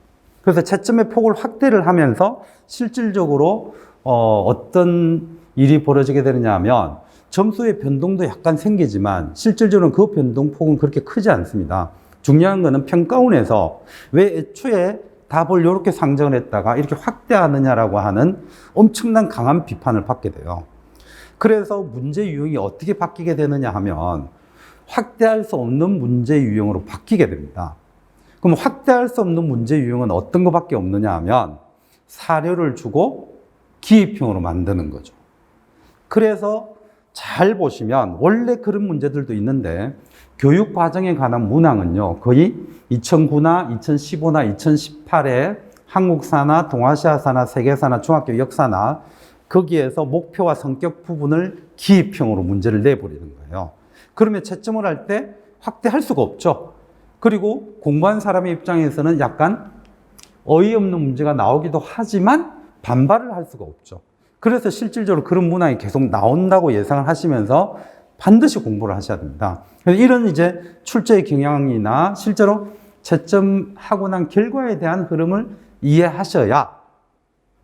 그래서 채점의 폭을 확대를 하면서 실질적으로 어떤 일이 벌어지게 되느냐 하면 점수의 변동도 약간 생기지만 실질적으로 그 변동폭은 그렇게 크지 않습니다. 중요한 거는 평가원에서 왜 애초에 답을 이렇게 상정을 했다가 이렇게 확대하느냐라고 하는 엄청난 강한 비판을 받게 돼요. 그래서 문제 유형이 어떻게 바뀌게 되느냐 하면 확대할 수 없는 문제 유형으로 바뀌게 됩니다. 그럼 확대할 수 없는 문제 유형은 어떤 것밖에 없느냐 하면 사료를 주고 기입형으로 만드는 거죠. 그래서 잘 보시면 원래 그런 문제들도 있는데 교육 과정에 관한 문항은요, 거의 2009나 2015나 2018에 한국사나 동아시아사나 세계사나 중학교 역사나 거기에서 목표와 성격 부분을 기입형으로 문제를 내버리는 거예요. 그러면 채점을 할 때 확대할 수가 없죠. 그리고 공부한 사람의 입장에서는 약간 어이없는 문제가 나오기도 하지만 반발을 할 수가 없죠. 그래서 실질적으로 그런 문항이 계속 나온다고 예상을 하시면서 반드시 공부를 하셔야 됩니다. 그래서 이런 이제 출제의 경향이나 실제로 채점하고 난 결과에 대한 흐름을 이해하셔야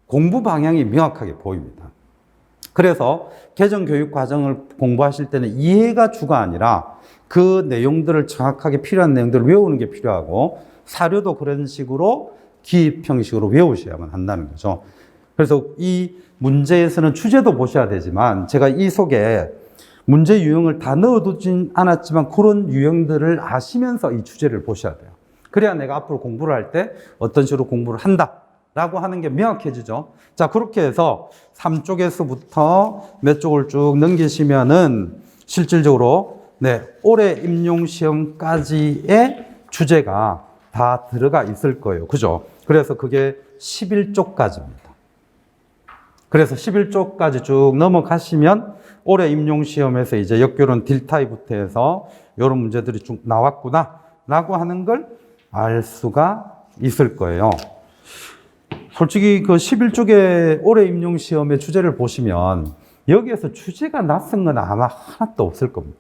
공부 방향이 명확하게 보입니다. 그래서 개정교육 과정을 공부하실 때는 이해가 주가 아니라 그 내용들을 정확하게 필요한 내용들을 외우는 게 필요하고 사료도 그런 식으로 기입 형식으로 외우셔야만 한다는 거죠. 그래서 이 문제에서는 주제도 보셔야 되지만 제가 이 속에 문제 유형을 다 넣어두진 않았지만 그런 유형들을 아시면서 이 주제를 보셔야 돼요. 그래야 내가 앞으로 공부를 할 때 어떤 식으로 공부를 한다라고 하는 게 명확해지죠. 자, 그렇게 해서 3쪽에서부터 몇 쪽을 쭉 넘기시면은 실질적으로 올해 임용시험까지의 주제가 다 들어가 있을 거예요. 그죠? 그래서 그게 11쪽까지입니다. 그래서 11쪽까지 쭉 넘어가시면 올해 임용시험에서 이제 역교론 딜타입부터 해서 이런 문제들이 쭉 나왔구나 라고 하는 걸 알 수가 있을 거예요. 솔직히 그 11쪽의 올해 임용시험의 주제를 보시면 여기에서 주제가 낯선 건 아마 하나도 없을 겁니다.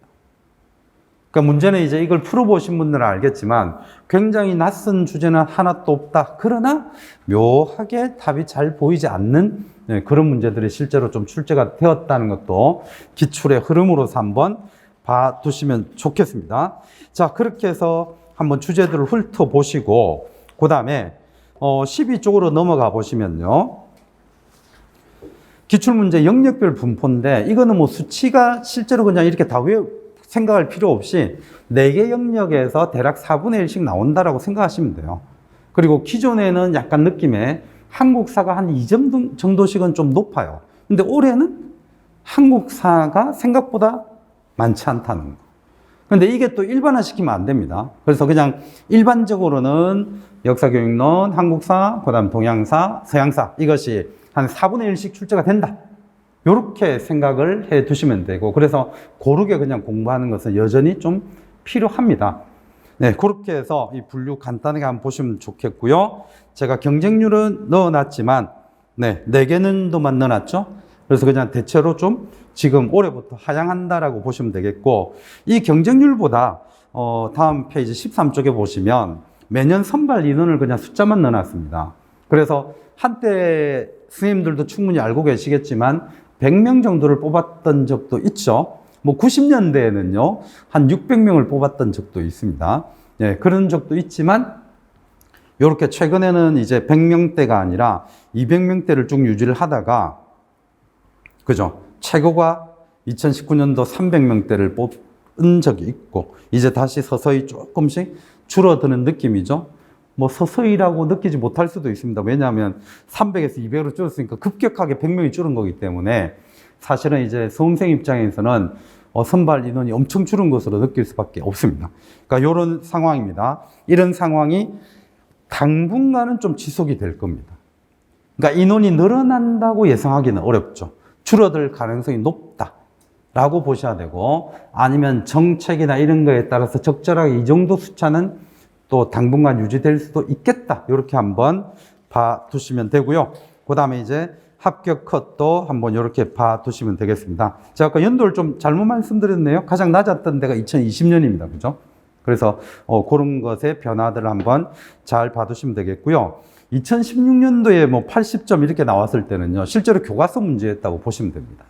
그러니까 문제는 이제 이걸 풀어보신 분들은 알겠지만 굉장히 낯선 주제는 하나도 없다. 그러나 묘하게 답이 잘 보이지 않는 그런 문제들이 실제로 좀 출제가 되었다는 것도 기출의 흐름으로서 한번 봐두시면 좋겠습니다. 자, 그렇게 해서 한번 주제들을 훑어보시고 그 다음에 12쪽으로 넘어가 보시면요. 기출문제 영역별 분포인데 이거는 뭐 수치가 실제로 그냥 이렇게 다 생각할 필요 없이 4개 영역에서 대략 4분의 1씩 나온다라고 생각하시면 돼요. 그리고 기존에는 약간 느낌에 한국사가 한 2점 정도씩은 좀 높아요. 근데 올해는 한국사가 생각보다 많지 않다는 거. 근데 이게 또 일반화시키면 안 됩니다. 그래서 그냥 일반적으로는 역사교육론, 한국사, 그 다음 동양사, 서양사 이것이 한 4분의 1씩 출제가 된다. 이렇게 생각을 해 두시면 되고 그래서 고르게 그냥 공부하는 것은 여전히 좀 필요합니다. 네, 그렇게 해서 이 분류 간단하게 한번 보시면 좋겠고요. 제가 경쟁률은 넣어놨지만 4개는도만 넣어놨죠. 그래서 그냥 대체로 좀 지금 올해부터 하향한다라고 보시면 되겠고 이 경쟁률보다 다음 페이지 13쪽에 보시면 매년 선발 인원을 그냥 숫자만 넣어놨습니다. 그래서 한때 스님들도 충분히 알고 계시겠지만 100명 정도를 뽑았던 적도 있죠. 뭐 90년대에는요 한 600명을 뽑았던 적도 있습니다. 예, 그런 적도 있지만 이렇게 최근에는 이제 100명대가 아니라 200명대를 쭉 유지를 하다가 그죠? 최고가 2019년도 300명대를 뽑은 적이 있고 이제 다시 서서히 조금씩 줄어드는 느낌이죠. 뭐 서서히라고 느끼지 못할 수도 있습니다. 왜냐하면 300에서 200으로 줄었으니까 급격하게 100명이 줄은 거기 때문에 사실은 이제 수험생 입장에서는 선발 인원이 엄청 줄은 것으로 느낄 수밖에 없습니다. 그러니까 이런 상황입니다. 이런 상황이 당분간은 좀 지속이 될 겁니다. 그러니까 인원이 늘어난다고 예상하기는 어렵죠. 줄어들 가능성이 높다라고 라고 보셔야 되고, 아니면 정책이나 이런 거에 따라서 적절하게 이 정도 숫자는 또 당분간 유지될 수도 있겠다. 이렇게 한번 봐두시면 되고요. 그 다음에 이제 합격 컷도 한번 이렇게 봐두시면 되겠습니다. 제가 아까 연도를 좀 잘못 말씀드렸네요. 가장 낮았던 데가 2020년입니다. 그죠? 그래서 그런 것의 변화들을 한번 잘 봐두시면 되겠고요. 2016년도에 뭐 80점 이렇게 나왔을 때는요, 실제로 교과서 문제였다고 보시면 됩니다.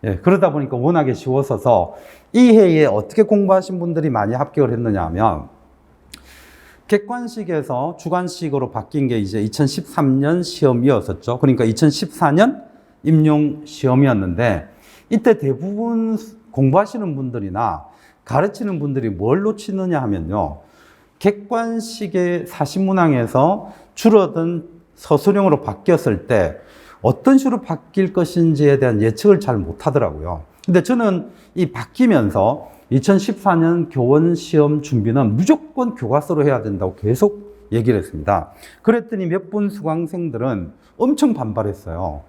예, 그러다 보니까 워낙에 쉬웠어서 이 해에 어떻게 공부하신 분들이 많이 합격을 했느냐 하면, 객관식에서 주관식으로 바뀐 게 이제 2013년 시험이었었죠. 그러니까 2014년 임용 시험이었는데, 이때 대부분 공부하시는 분들이나 가르치는 분들이 뭘 놓치느냐 하면요, 객관식의 사시문항에서 줄어든 서술형으로 바뀌었을 때 어떤 식으로 바뀔 것인지에 대한 예측을 잘 못하더라고요. 근데 저는 이 바뀌면서 2014년 교원 시험 준비는 무조건 교과서로 해야 된다고 계속 얘기를 했습니다. 그랬더니 몇 분 수강생들은 엄청 반발했어요.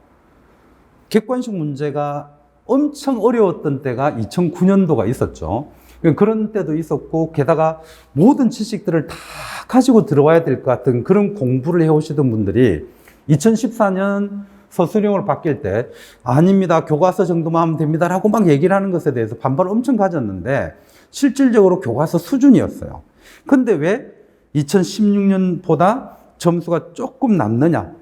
객관식 문제가 엄청 어려웠던 때가 2009년도가 있었죠. 그런 때도 있었고, 게다가 모든 지식들을 다 가지고 들어와야 될 것 같은 그런 공부를 해오시던 분들이 2014년 서술형으로 바뀔 때 아닙니다, 교과서 정도만 하면 됩니다 라고 막 얘기를 하는 것에 대해서 반발을 엄청 가졌는데, 실질적으로 교과서 수준이었어요. 근데 왜 2016년보다 점수가 조금 낮느냐?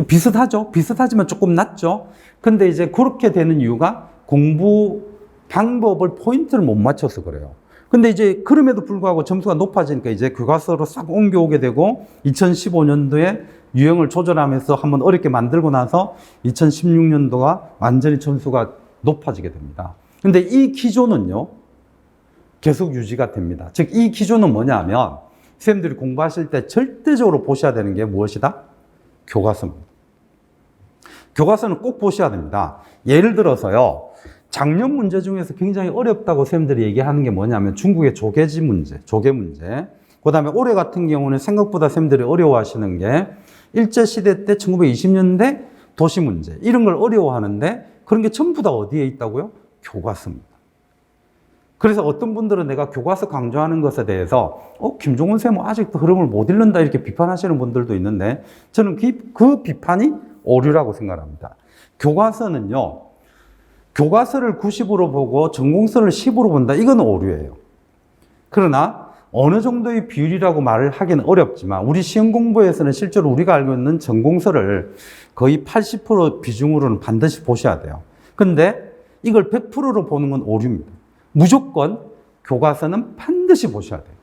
비슷하죠. 비슷하지만 조금 낮죠. 근데 이제 그렇게 되는 이유가 공부 방법을, 포인트를 못 맞춰서 그래요. 근데 이제 그럼에도 불구하고 점수가 높아지니까 이제 교과서로 싹 옮겨오게 되고, 2015년도에 유형을 조절하면서 한번 어렵게 만들고 나서 2016년도가 완전히 점수가 높아지게 됩니다. 근데 이 기조는요, 계속 유지가 됩니다. 즉, 이 기조는 뭐냐면, 선생님들이 공부하실 때 절대적으로 보셔야 되는 게 무엇이다? 교과서입니다. 교과서는 꼭 보셔야 됩니다. 예를 들어서요, 작년 문제 중에서 굉장히 어렵다고 선생님들이 얘기하는 게 뭐냐면 중국의 조개지 문제, 조개 문제. 그 다음에 올해 같은 경우는 생각보다 선생님들이 어려워하시는 게 일제시대 때 1920년대 도시 문제, 이런 걸 어려워하는데, 그런 게 전부 다 어디에 있다고요? 교과서입니다. 그래서 어떤 분들은 내가 교과서 강조하는 것에 대해서 김종훈 쌤은 아직도 흐름을 못 읽는다 이렇게 비판하시는 분들도 있는데, 저는 그 비판이 오류라고 생각합니다. 교과서는요, 교과서를 90으로 보고 전공서를 10으로 본다, 이건 오류예요. 그러나 어느 정도의 비율이라고 말을 하기는 어렵지만, 우리 시험 공부에서는 실제로 우리가 알고 있는 전공서를 거의 80% 비중으로는 반드시 보셔야 돼요. 근데 이걸 100%로 보는 건 오류입니다. 무조건 교과서는 반드시 보셔야 돼요.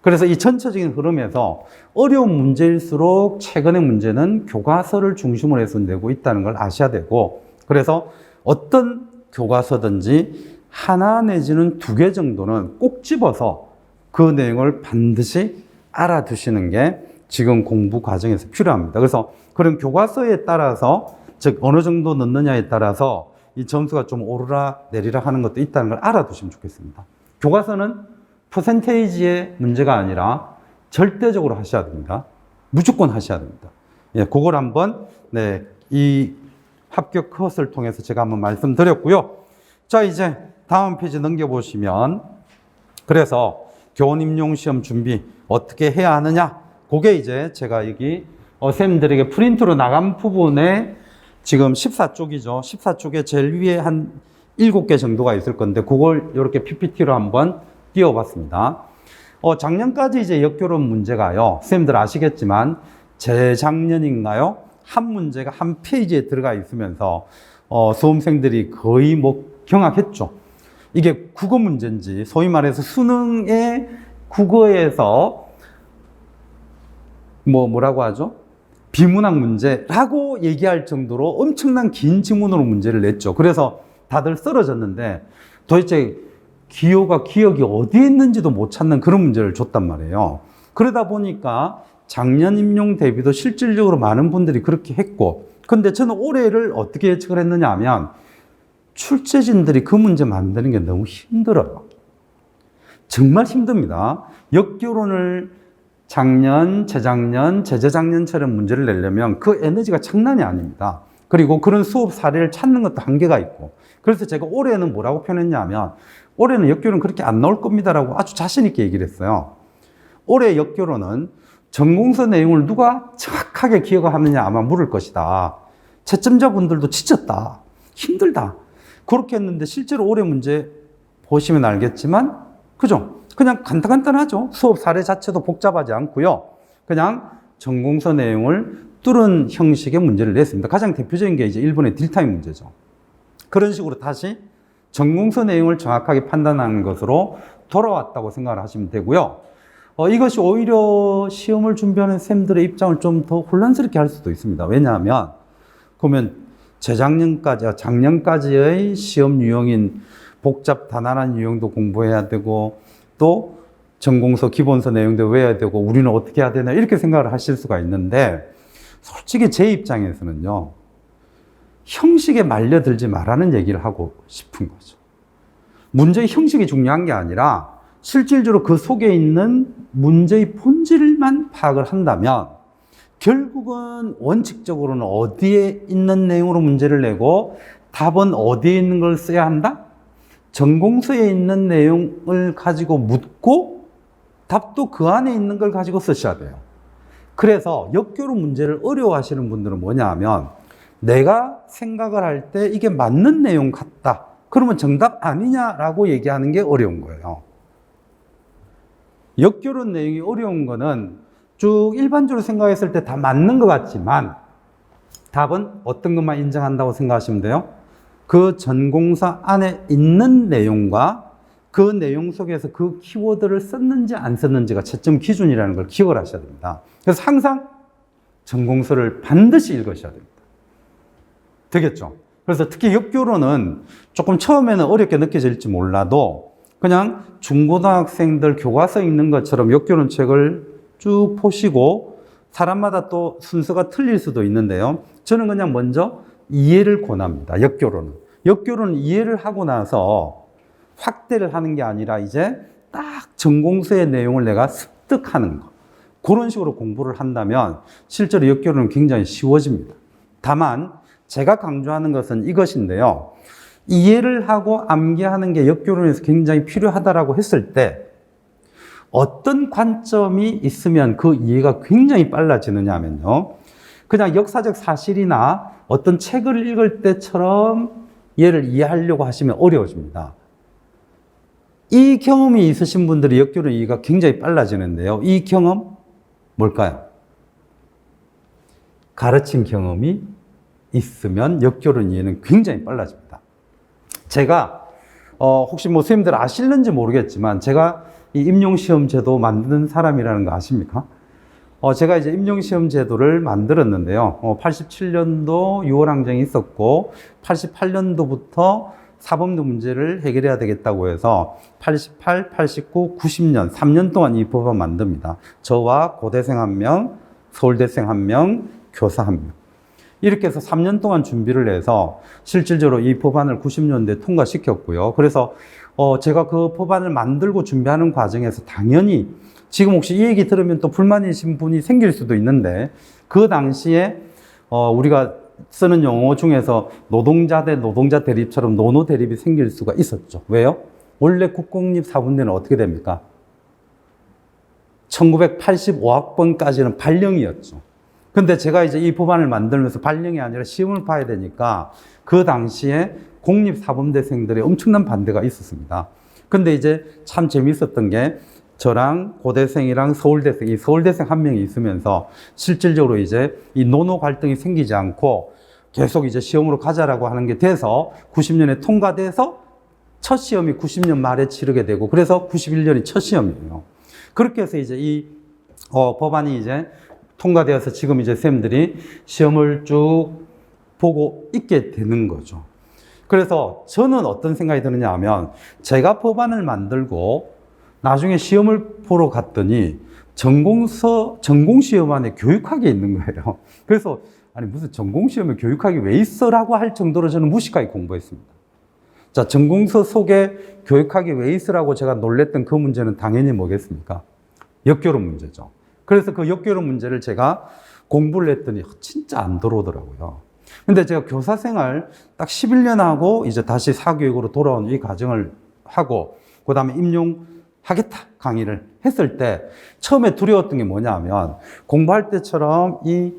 그래서 이 전체적인 흐름에서 어려운 문제일수록 최근의 문제는 교과서를 중심으로 해서 내고 있다는 걸 아셔야 되고, 그래서 어떤 교과서든지 하나 내지는 2개 정도는 꼭 집어서 그 내용을 반드시 알아두시는 게 지금 공부 과정에서 필요합니다. 그래서 그런 교과서에 따라서, 즉 어느 정도 넣느냐에 따라서 이 점수가 좀 오르라 내리라 하는 것도 있다는 걸 알아두시면 좋겠습니다. 교과서는 퍼센테이지의 문제가 아니라 절대적으로 하셔야 됩니다. 무조건 하셔야 됩니다. 예, 그걸 한번, 이 합격 컷을 통해서 제가 한번 말씀드렸고요. 자, 이제 다음 페이지 넘겨보시면, 그래서 교원 임용 시험 준비 어떻게 해야 하느냐, 그게 이제 제가 여기 선생님들에게 프린트로 나간 부분에 지금 14쪽이죠. 14쪽에 제일 위에 한 7개 정도가 있을 건데, 그걸 이렇게 PPT로 한번 띄워봤습니다. 작년까지 이제 역교론 문제가요, 선생님들 아시겠지만 재작년인가요? 한 문제가 한 페이지에 들어가 있으면서 수험생들이 거의 뭐 경악했죠. 이게 국어 문제인지, 소위 말해서 수능의 국어에서 뭐라고 하죠? 비문학 문제라고 얘기할 정도로 엄청난 긴 지문으로 문제를 냈죠. 그래서 다들 쓰러졌는데 도대체 기호가 기억이 어디에 있는지도 못 찾는 그런 문제를 줬단 말이에요. 그러다 보니까 작년 임용 대비도 실질적으로 많은 분들이 그렇게 했고, 근데 저는 올해를 어떻게 예측을 했느냐 하면, 출제진들이 그 문제 만드는 게 너무 힘들어요. 정말 힘듭니다. 역교론을 작년, 재작년, 재재작년처럼 문제를 내려면 그 에너지가 장난이 아닙니다. 그리고 그런 수업 사례를 찾는 것도 한계가 있고. 그래서 제가 올해는 뭐라고 표현했냐면, 올해는 역교로는 그렇게 안 나올 겁니다라고 아주 자신 있게 얘기를 했어요. 올해 역교로는 전공서 내용을 누가 정확하게 기억하느냐 아마 물을 것이다. 채점자분들도 지쳤다. 힘들다. 그렇게 했는데 실제로 올해 문제 보시면 알겠지만, 그죠? 그냥 간단하죠. 수업 사례 자체도 복잡하지 않고요. 그냥 전공서 내용을 뚫은 형식의 문제를 냈습니다. 가장 대표적인 게 이제 일본의 딜타임 문제죠. 그런 식으로 다시 전공서 내용을 정확하게 판단하는 것으로 돌아왔다고 생각을 하시면 되고요. 이것이 오히려 시험을 준비하는 쌤들의 입장을 좀 더 혼란스럽게 할 수도 있습니다. 왜냐하면, 그러면 작년까지의 시험 유형인 복잡 단안한 유형도 공부해야 되고, 또 전공서 기본서 내용도 외워야 되고, 우리는 어떻게 해야 되나 이렇게 생각을 하실 수가 있는데, 솔직히 제 입장에서는요, 형식에 말려들지 말라는 얘기를 하고 싶은 거죠. 문제의 형식이 중요한 게 아니라 실질적으로 그 속에 있는 문제의 본질만 파악을 한다면 결국은 원칙적으로는 어디에 있는 내용으로 문제를 내고 답은 어디에 있는 걸 써야 한다? 전공서에 있는 내용을 가지고 묻고 답도 그 안에 있는 걸 가지고 쓰셔야 돼요. 그래서 역교로 문제를 어려워하시는 분들은 뭐냐 하면, 내가 생각을 할 때 이게 맞는 내용 같다. 그러면 정답 아니냐라고 얘기하는 게 어려운 거예요. 역교로 내용이 어려운 거는 쭉 일반적으로 생각했을 때 다 맞는 것 같지만 답은 어떤 것만 인정한다고 생각하시면 돼요. 그 전공서 안에 있는 내용과 그 내용 속에서 그 키워드를 썼는지 안 썼는지가 채점 기준이라는 걸 기억을 하셔야 됩니다. 그래서 항상 전공서를 반드시 읽으셔야 됩니다. 되겠죠? 그래서 특히 역교로는 조금 처음에는 어렵게 느껴질지 몰라도 그냥 중고등학생들 교과서 읽는 것처럼 역교론 책을 쭉 보시고, 사람마다 또 순서가 틀릴 수도 있는데요. 저는 그냥 먼저 이해를 권합니다. 역교론은. 역교론은 이해를 하고 나서 확대를 하는 게 아니라 이제 딱 전공서의 내용을 내가 습득하는 거. 그런 식으로 공부를 한다면 실제로 역교론은 굉장히 쉬워집니다. 다만 제가 강조하는 것은 이것인데요. 이해를 하고 암기하는 게 역교론에서 굉장히 필요하다라고 했을 때 어떤 관점이 있으면 그 이해가 굉장히 빨라지느냐 하면요. 그냥 역사적 사실이나 어떤 책을 읽을 때처럼 얘를 이해하려고 하시면 어려워집니다. 이 경험이 있으신 분들이 역교론 이해가 굉장히 빨라지는데요. 이 경험 뭘까요? 가르친 경험이 있으면 역교론 이해는 굉장히 빨라집니다. 제가 혹시 뭐 선생님들 아실는지 모르겠지만 제가 이 임용시험 제도 만드는 사람이라는 거 아십니까? 제가 이제 임용시험 제도를 만들었는데요. 87년도 6월 항쟁이 있었고 88년도부터 사법농 문제를 해결해야 되겠다고 해서 88, 89, 90년 3년 동안 이 법안 만듭니다. 저와 고대생 1명, 서울대생 1명, 교사 1명. 이렇게 해서 3년 동안 준비를 해서 실질적으로 이 법안을 90년대에 통과시켰고요. 그래서 제가 그 법안을 만들고 준비하는 과정에서 당연히 지금 혹시 이 얘기 들으면 또 불만이신 분이 생길 수도 있는데, 그 당시에 우리가 쓰는 용어 중에서 노동자 대 노동자 대립처럼 노노 대립이 생길 수가 있었죠. 왜요? 원래 국공립 사범대는 어떻게 됩니까? 1985학번까지는 발령이었죠. 근데 제가 이제 이 법안을 만들면서 발령이 아니라 시험을 봐야 되니까 그 당시에 공립사범대생들의 엄청난 반대가 있었습니다. 근데 이제 참 재밌었던 게 저랑 고대생이랑 서울대생, 이 서울대생 1명이 있으면서 실질적으로 이제 이 노노 갈등이 생기지 않고 계속 이제 시험으로 가자라고 하는 게 돼서 90년에 통과돼서 첫 시험이 90년 말에 치르게 되고, 그래서 91년이 첫 시험이에요. 그렇게 해서 이제 이 법안이 이제 통과되어서 지금 이제 쌤들이 시험을 쭉 보고 있게 되는 거죠. 그래서 저는 어떤 생각이 드느냐 하면, 제가 법안을 만들고 나중에 시험을 보러 갔더니 전공시험 안에 교육학이 있는 거예요. 그래서 아니 무슨 전공시험에 교육학이 왜 있어라고 할 정도로 저는 무식하게 공부했습니다. 자, 전공서 속에 교육학이 왜 있으라고 제가 놀랬던 그 문제는 당연히 뭐겠습니까? 역교론 문제죠. 그래서 그 역교론 문제를 제가 공부를 했더니 진짜 안 들어오더라고요. 근데 제가 교사 생활 딱 11년 하고 이제 다시 사교육으로 돌아온 이 과정을 하고 그 다음에 임용하겠다 강의를 했을 때 처음에 두려웠던 게 뭐냐면 공부할 때처럼 이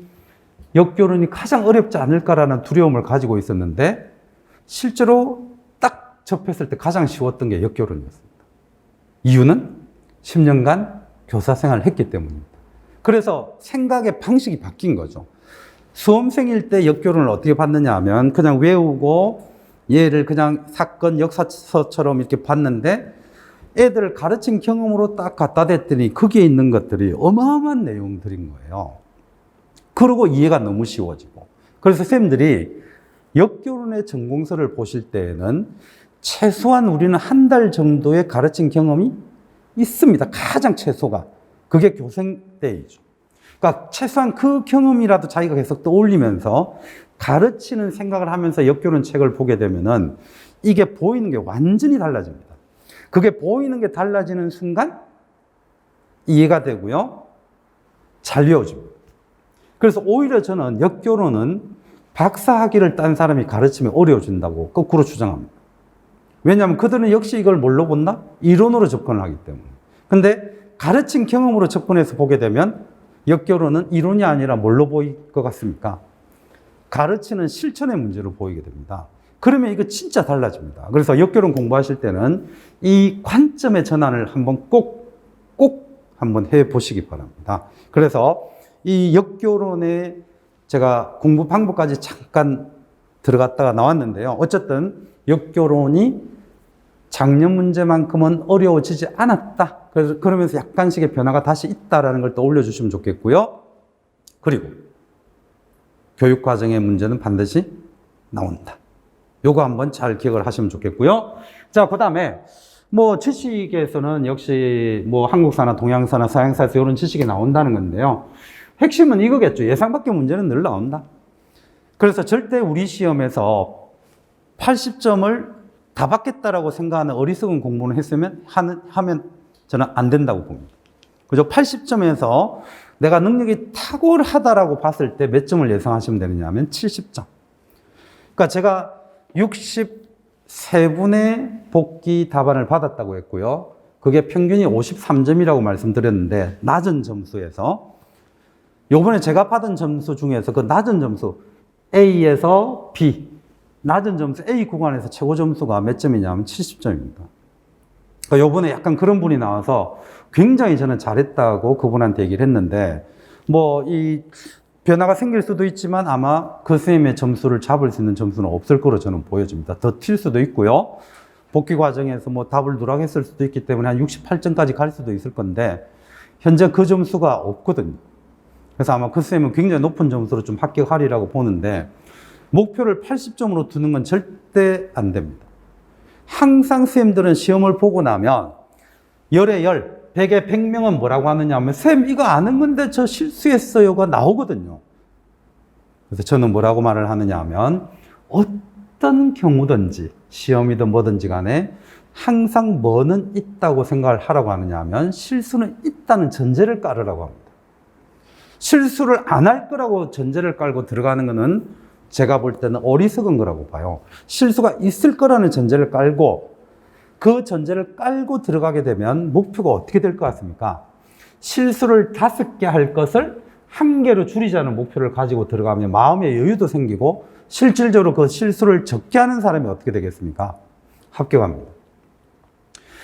역교론이 가장 어렵지 않을까라는 두려움을 가지고 있었는데 실제로 딱 접했을 때 가장 쉬웠던 게 역교론이었습니다. 이유는 10년간 교사 생활을 했기 때문입니다. 그래서 생각의 방식이 바뀐 거죠. 수험생일 때 역교론을 어떻게 봤느냐 하면 그냥 외우고 얘를 그냥 사건 역사서처럼 이렇게 봤는데 애들을 가르친 경험으로 딱 갖다 댔더니 거기에 있는 것들이 어마어마한 내용들인 거예요. 그러고 이해가 너무 쉬워지고. 그래서 선생님들이 역교론의 전공서를 보실 때에는 최소한 우리는 한 달 정도의 가르친 경험이 있습니다. 가장 최소가. 그게 교생 때이죠. 그러니까 최소한 그 경험이라도 자기가 계속 떠올리면서 가르치는 생각을 하면서 역교론 책을 보게 되면은 이게 보이는 게 완전히 달라집니다. 그게 보이는 게 달라지는 순간 이해가 되고요. 잘 외워집니다. 그래서 오히려 저는 역교론은 박사학위를 딴 사람이 가르치면 어려워진다고 거꾸로 주장합니다. 왜냐하면 그들은 역시 이걸 뭘로 본다? 이론으로 접근을 하기 때문에. 근데 가르친 경험으로 접근해서 보게 되면 역교론은 이론이 아니라 뭘로 보일 것 같습니까? 가르치는 실천의 문제로 보이게 됩니다. 그러면 이거 진짜 달라집니다. 그래서 역교론 공부하실 때는 이 관점의 전환을 한번 꼭 한번 해 보시기 바랍니다. 그래서 이 역교론에 제가 공부 방법까지 잠깐 들어갔다가 나왔는데요. 어쨌든 역교론이 작년 문제만큼은 어려워지지 않았다. 그래서 그러면서 약간씩의 변화가 다시 있다라는 걸 또 올려주시면 좋겠고요. 그리고 교육 과정의 문제는 반드시 나온다. 요거 한번 잘 기억을 하시면 좋겠고요. 자, 그 다음에 뭐 지식에서는 역시 뭐 한국사나 동양사나 서양사에서 이런 지식이 나온다는 건데요. 핵심은 이거겠죠. 예상 밖의 문제는 늘 나온다. 그래서 절대 우리 시험에서 80점을 다 받겠다라고 생각하는 어리석은 공부를 하면 저는 안 된다고 봅니다. 그죠? 80점에서 내가 능력이 탁월하다라고 봤을 때 몇 점을 예상하시면 되느냐 하면 70점. 그러니까 제가 63분의 복귀 답안을 받았다고 했고요. 그게 평균이 53점이라고 말씀드렸는데 낮은 점수에서 요번에 제가 받은 점수 중에서 그 낮은 점수 A에서 B 낮은 점수 A 구간에서 최고 점수가 몇 점이냐면 70점입니다. 그러니까 요번에 약간 그런 분이 나와서 굉장히 저는 잘했다고 그분한테 얘기를 했는데 뭐 이 변화가 생길 수도 있지만 아마 그 선생님의 점수를 잡을 수 있는 점수는 없을 거로 저는 보여집니다. 더 튈 수도 있고요. 복귀 과정에서 뭐 답을 누락했을 수도 있기 때문에 한 68점까지 갈 수도 있을 건데 현재 그 점수가 없거든요. 그래서 아마 그 선생님은 굉장히 높은 점수로 좀 합격하리라고 보는데 목표를 80점으로 두는 건 절대 안 됩니다. 항상 선생님들은 시험을 보고 나면 10에 10, 100에 100명은 뭐라고 하느냐 하면 선생님 이거 아는 건데 저 실수했어요가 나오거든요. 그래서 저는 뭐라고 말을 하느냐 하면 어떤 경우든지 시험이든 뭐든지 간에 항상 뭐는 있다고 생각을 하라고 하느냐 하면 실수는 있다는 전제를 깔으라고 합니다. 실수를 안 할 거라고 전제를 깔고 들어가는 거는 제가 볼 때는 어리석은 거라고 봐요. 실수가 있을 거라는 전제를 깔고 그 전제를 깔고 들어가게 되면 목표가 어떻게 될 것 같습니까? 실수를 5개 할 것을 1개로 줄이자는 목표를 가지고 들어가면 마음의 여유도 생기고 실질적으로 그 실수를 적게 하는 사람이 어떻게 되겠습니까? 합격합니다.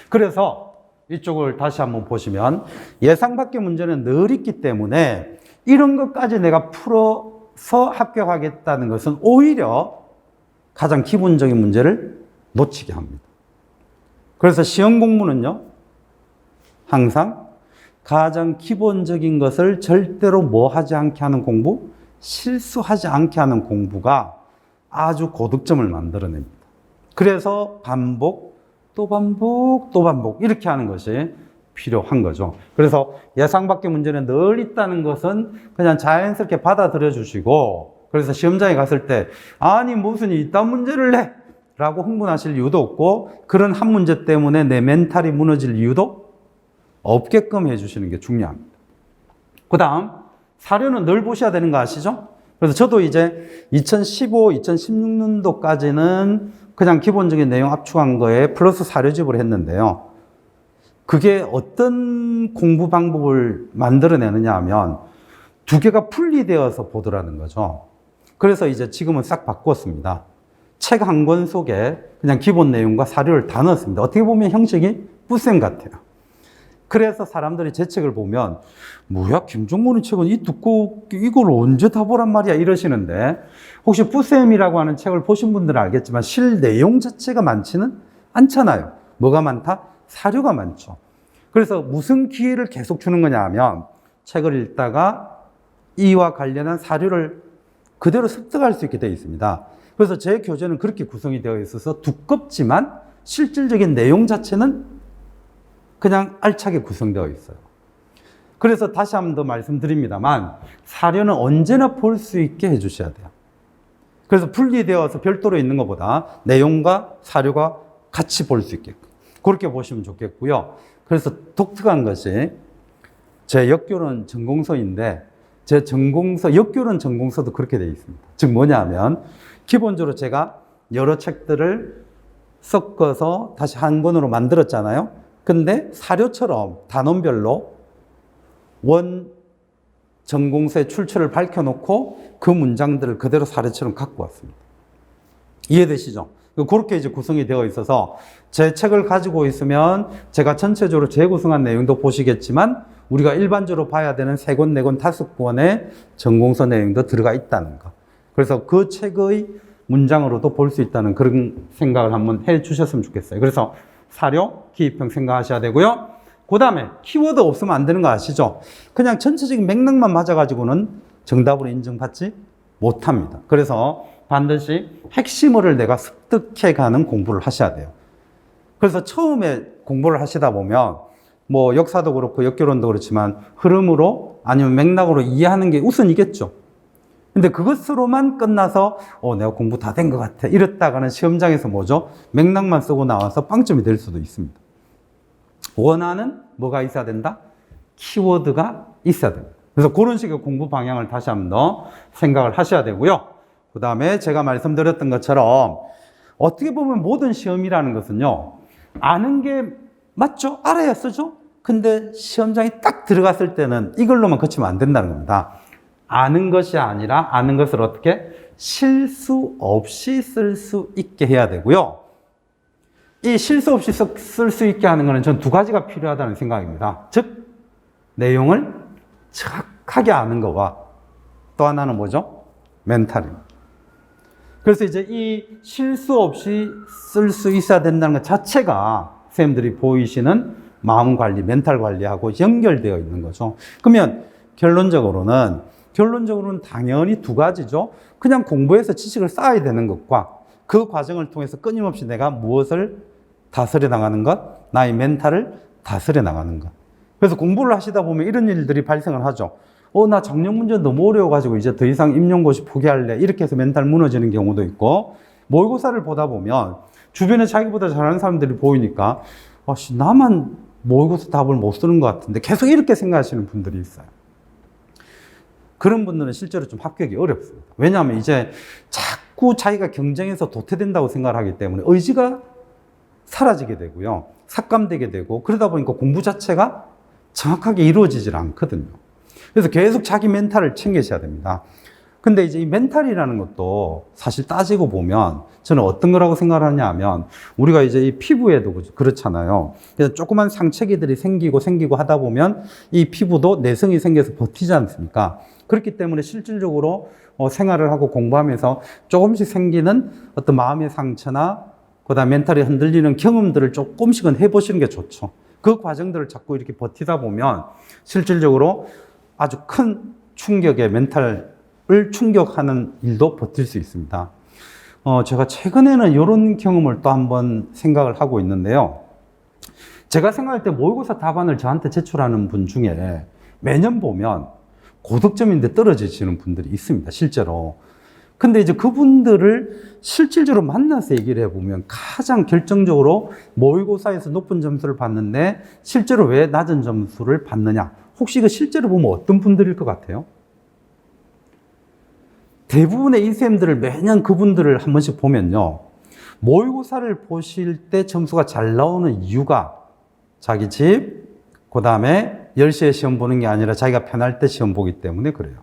그래서 이쪽을 다시 한번 보시면 예상 밖의 문제는 늘 있기 때문에 이런 것까지 내가 풀어서 합격하겠다는 것은 오히려 가장 기본적인 문제를 놓치게 합니다. 그래서 시험 공부는요, 항상 가장 기본적인 것을 절대로 뭐 하지 않게 하는 공부, 실수하지 않게 하는 공부가 아주 고득점을 만들어냅니다. 그래서 반복, 또 반복, 또 반복 이렇게 하는 것이 필요한 거죠. 그래서 예상 밖의 문제는 늘 있다는 것은 그냥 자연스럽게 받아들여 주시고, 그래서 시험장에 갔을 때 아니 무슨 이딴 문제를 내! 라고 흥분하실 이유도 없고 그런 한 문제 때문에 내 멘탈이 무너질 이유도 없게끔 해주시는 게 중요합니다. 그 다음 사료는 늘 보셔야 되는 거 아시죠? 그래서 저도 이제 2015, 2016년도까지는 그냥 기본적인 내용 압축한 거에 플러스 사료집을 했는데요. 그게 어떤 공부 방법을 만들어내느냐 하면 두 개가 분리되어서 보더라는 거죠. 그래서 이제 지금은 싹 바꿨습니다. 책 한 권 속에 그냥 기본 내용과 사료를 다 넣었습니다. 어떻게 보면 형식이 뿌쌤 같아요. 그래서 사람들이 제 책을 보면 뭐야 김종문의 책은 이 두꺼워 이걸 언제 다 보란 말이야 이러시는데 혹시 뿌쌤이라고 하는 책을 보신 분들은 알겠지만 실 내용 자체가 많지는 않잖아요. 뭐가 많다? 사료가 많죠. 그래서 무슨 기회를 계속 주는 거냐 하면 책을 읽다가 이와 관련한 사료를 그대로 습득할 수 있게 되어 있습니다. 그래서 제 교재는 그렇게 구성이 되어 있어서 두껍지만 실질적인 내용 자체는 그냥 알차게 구성되어 있어요. 그래서 다시 한 번 더 말씀드립니다만 사료는 언제나 볼 수 있게 해주셔야 돼요. 그래서 분리되어서 별도로 있는 것보다 내용과 사료가 같이 볼 수 있게끔 그렇게 보시면 좋겠고요. 그래서 독특한 것이 제 역교론 전공서인데 제 전공서, 역교론 전공서도 그렇게 되어 있습니다. 즉 뭐냐 하면 기본적으로 제가 여러 책들을 섞어서 다시 한 권으로 만들었잖아요. 근데 사료처럼 단원별로 원 전공서의 출처를 밝혀놓고 그 문장들을 그대로 사료처럼 갖고 왔습니다. 이해되시죠? 그렇게 이제 구성이 되어 있어서 제 책을 가지고 있으면 제가 전체적으로 재구성한 내용도 보시겠지만 우리가 일반적으로 봐야 되는 3권, 4권, 5권의 전공서 내용도 들어가 있다는 거. 그래서 그 책의 문장으로도 볼 수 있다는 그런 생각을 한번 해 주셨으면 좋겠어요. 그래서 사료, 기입형 생각하셔야 되고요. 그 다음에 키워드 없으면 안 되는 거 아시죠? 그냥 전체적인 맥락만 맞아가지고는 정답으로 인정받지 못합니다. 그래서 반드시 핵심어를 내가 습득해가는 공부를 하셔야 돼요. 그래서 처음에 공부를 하시다 보면 뭐 역사도 그렇고 역교론도 그렇지만 흐름으로 아니면 맥락으로 이해하는 게 우선이겠죠. 근데 그것으로만 끝나서 내가 공부 다 된 것 같아 이랬다가는 시험장에서 뭐죠? 맥락만 쓰고 나와서 빵점이 될 수도 있습니다. 원하는 뭐가 있어야 된다? 키워드가 있어야 됩니다. 그래서 그런 식의 공부 방향을 다시 한번 더 생각을 하셔야 되고요. 그 다음에 제가 말씀드렸던 것처럼 어떻게 보면 모든 시험이라는 것은요, 아는 게 맞죠? 알아야 쓰죠? 근데 시험장에 딱 들어갔을 때는 이걸로만 그치면 안 된다는 겁니다. 아는 것이 아니라 아는 것을 어떻게 실수 없이 쓸 수 있게 해야 되고요. 이 실수 없이 쓸 수 있게 하는 것은 전 두 가지가 필요하다는 생각입니다. 즉, 내용을 정확하게 아는 것과 또 하나는 뭐죠? 멘탈입니다. 그래서 이제 이 실수 없이 쓸 수 있어야 된다는 것 자체가 선생님들이 보이시는 마음 관리, 멘탈 관리하고 연결되어 있는 거죠. 그러면 결론적으로는 당연히 두 가지죠. 그냥 공부해서 지식을 쌓아야 되는 것과 그 과정을 통해서 끊임없이 내가 무엇을 다스려 나가는 것, 나의 멘탈을 다스려 나가는 것. 그래서 공부를 하시다 보면 이런 일들이 발생을 하죠. 나 작년 문제 너무 어려워가지고 이제 더 이상 임용고시 포기할래. 이렇게 해서 멘탈 무너지는 경우도 있고, 모의고사를 보다 보면 주변에 자기보다 잘하는 사람들이 보이니까 나만 모의고사 답을 못 쓰는 것 같은데 계속 이렇게 생각하시는 분들이 있어요. 그런 분들은 실제로 좀 합격이 어렵습니다. 왜냐하면 이제 자꾸 자기가 경쟁에서 도태된다고 생각을 하기 때문에 의지가 사라지게 되고요. 삭감되게 되고 그러다 보니까 공부 자체가 정확하게 이루어지질 않거든요. 그래서 계속 자기 멘탈을 챙기셔야 됩니다. 근데 이제 이 멘탈이라는 것도 사실 따지고 보면 저는 어떤 거라고 생각을 하냐 하면 우리가 이제 이 피부에도 그렇잖아요. 그래서 조그만 상처기들이 생기고 하다 보면 이 피부도 내성이 생겨서 버티지 않습니까? 그렇기 때문에 실질적으로 생활을 하고 공부하면서 조금씩 생기는 어떤 마음의 상처나 그다음 멘탈이 흔들리는 경험들을 조금씩은 해보시는 게 좋죠. 그 과정들을 자꾸 이렇게 버티다 보면 실질적으로 아주 큰 충격에 멘탈을 충격하는 일도 버틸 수 있습니다. 제가 최근에는 이런 경험을 또 한번 생각을 하고 있는데요. 제가 생각할 때 모의고사 답안을 저한테 제출하는 분 중에 매년 보면 고득점인데 떨어지시는 분들이 있습니다. 실제로. 근데 이제 그분들을 실질적으로 만나서 얘기를 해보면 가장 결정적으로 모의고사에서 높은 점수를 받는데 실제로 왜 낮은 점수를 받느냐. 혹시 이거 실제로 보면 어떤 분들일 것 같아요? 대부분의 인쌤들을 매년 그분들을 한 번씩 보면요. 모의고사를 보실 때 점수가 잘 나오는 이유가 자기 집, 그 다음에 10시에 시험 보는 게 아니라 자기가 편할 때 시험 보기 때문에 그래요.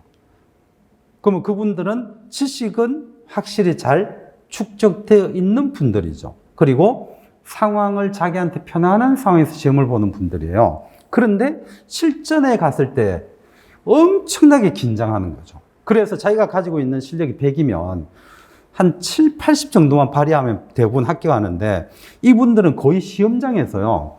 그러면 그분들은 지식은 확실히 잘 축적되어 있는 분들이죠. 그리고 상황을 자기한테 편안한 상황에서 시험을 보는 분들이에요. 그런데 실전에 갔을 때 엄청나게 긴장하는 거죠. 그래서 자기가 가지고 있는 실력이 100이면 한 7, 80 정도만 발휘하면 대부분 합격하는데 이분들은 거의 시험장에서요.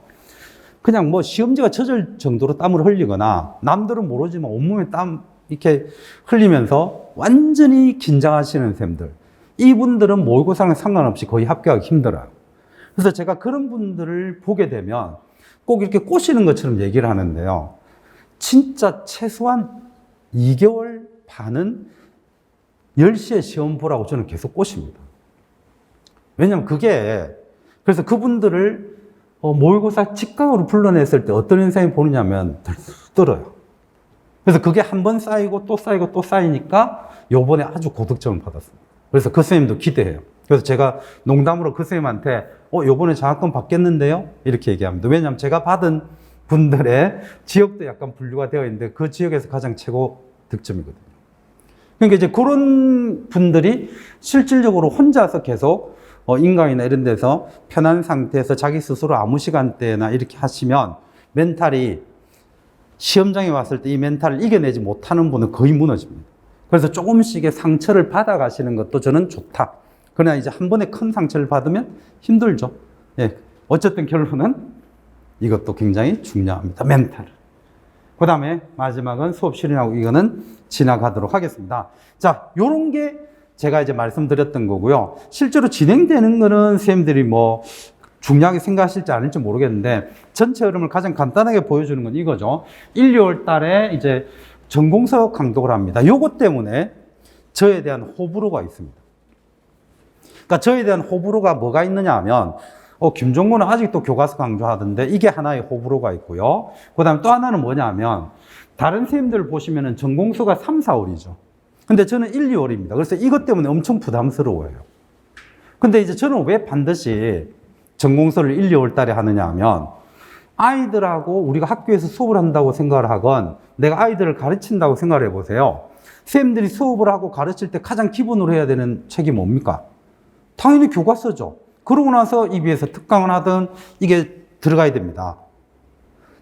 그냥 뭐 시험지가 젖을 정도로 땀을 흘리거나 남들은 모르지만 온몸에 땀 이렇게 흘리면서 완전히 긴장하시는 쌤들. 이분들은 모의고사랑 상관없이 거의 합격하기 힘들어요. 그래서 제가 그런 분들을 보게 되면 꼭 이렇게 꼬시는 것처럼 얘기를 하는데요. 진짜 최소한 2개월 반은 10시에 시험 보라고 저는 계속 꼬십니다. 왜냐면 그래서 그분들을 모의고사 직강으로 불러냈을 때 어떤 현상이 보느냐면 들어요. 그래서 그게 한 번 쌓이고 또 쌓이고 또 쌓이니까 요번에 아주 고득점을 받았습니다. 그래서 그 선생님도 기대해요. 그래서 제가 농담으로 그 선생님한테 요번에 장학금 받겠는데요? 이렇게 얘기합니다. 왜냐하면 제가 받은 분들의 지역도 약간 분류가 되어 있는데 그 지역에서 가장 최고 득점이거든요. 그러니까 이제 그런 분들이 실질적으로 혼자서 계속 인강이나 이런 데서 편한 상태에서 자기 스스로 아무 시간대나 이렇게 하시면 멘탈이 시험장에 왔을 때 이 멘탈을 이겨내지 못하는 분은 거의 무너집니다. 그래서 조금씩의 상처를 받아가시는 것도 저는 좋다. 그러나 이제 한 번에 큰 상처를 받으면 힘들죠. 예. 어쨌든 결론은 이것도 굉장히 중요합니다. 멘탈. 그 다음에 마지막은 수업 실현하고 이거는 지나가도록 하겠습니다. 자, 요런 게 제가 이제 말씀드렸던 거고요. 실제로 진행되는 거는 선생님들이 뭐 중요하게 생각하실지 않을지 모르겠는데 전체 흐름을 가장 간단하게 보여주는 건 이거죠. 1, 2월 달에 이제 전공서 강독을 합니다. 요것 때문에 저에 대한 호불호가 있습니다. 그러니까 저에 대한 호불호가 뭐가 있느냐 하면 김종근은 아직도 교과서 강조하던데 이게 하나의 호불호가 있고요. 그 다음에 또 하나는 뭐냐 하면 다른 선생님들 보시면은 전공서가 3, 4월이죠. 근데 저는 1, 2월입니다. 그래서 이것 때문에 엄청 부담스러워요. 근데 이제 저는 왜 반드시 전공서를 1, 2월 달에 하느냐 하면 아이들하고 우리가 학교에서 수업을 한다고 생각을 하건 내가 아이들을 가르친다고 생각을 해보세요. 선생님들이 수업을 하고 가르칠 때 가장 기본으로 해야 되는 책이 뭡니까? 당연히 교과서죠. 그러고 나서 EBS 특강을 하든 이게 들어가야 됩니다.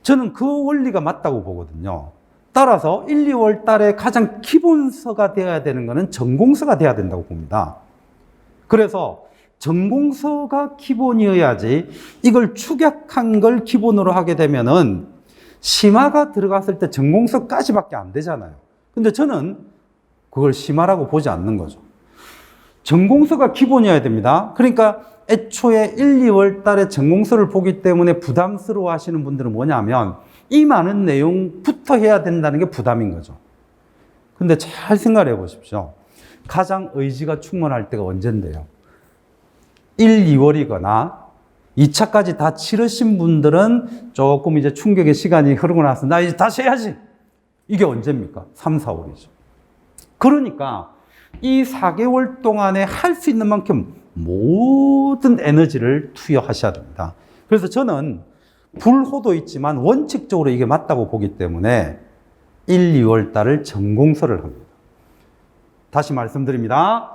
저는 그 원리가 맞다고 보거든요. 따라서 1, 2월 달에 가장 기본서가 되어야 되는 것은 전공서가 되어야 된다고 봅니다. 그래서 전공서가 기본이어야지 이걸 축약한 걸 기본으로 하게 되면은 심화가 들어갔을 때 전공서까지밖에 안 되잖아요. 근데 저는 그걸 심화라고 보지 않는 거죠. 전공서가 기본이어야 됩니다. 그러니까 애초에 1, 2월 달에 전공서를 보기 때문에 부담스러워 하시는 분들은 뭐냐면 이 많은 내용부터 해야 된다는 게 부담인 거죠. 근데 잘 생각해 보십시오. 가장 의지가 충만할 때가 언젠데요? 1, 2월이거나 2차까지 다 치르신 분들은 조금 이제 충격의 시간이 흐르고 나서 나 이제 다시 해야지. 이게 언제입니까? 3, 4월이죠. 그러니까 이 4개월 동안에 할 수 있는 만큼 모든 에너지를 투여하셔야 됩니다. 그래서 저는 불호도 있지만 원칙적으로 이게 맞다고 보기 때문에 1, 2월 달을 전공서를 합니다. 다시 말씀드립니다.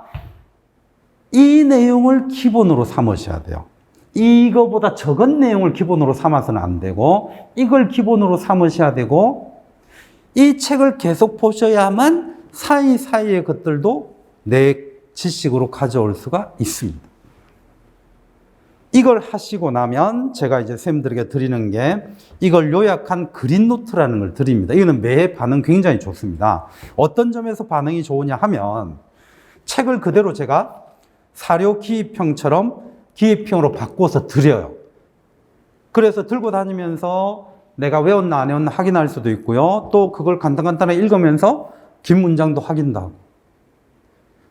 이 내용을 기본으로 삼으셔야 돼요. 이거보다 적은 내용을 기본으로 삼아서는 안 되고 이걸 기본으로 삼으셔야 되고 이 책을 계속 보셔야만 사이사이의 것들도 내 지식으로 가져올 수가 있습니다. 이걸 하시고 나면 제가 이제 쌤들에게 드리는 게 이걸 요약한 그린 노트라는 걸 드립니다. 이거는 매해 반응 굉장히 좋습니다. 어떤 점에서 반응이 좋으냐 하면 책을 그대로 제가 사료 기입형처럼 기입형으로 바꿔서 드려요. 그래서 들고 다니면서 내가 외웠나 안 외웠나 확인할 수도 있고요. 또 그걸 간단하게 읽으면서 긴 문장도 확인도 하고.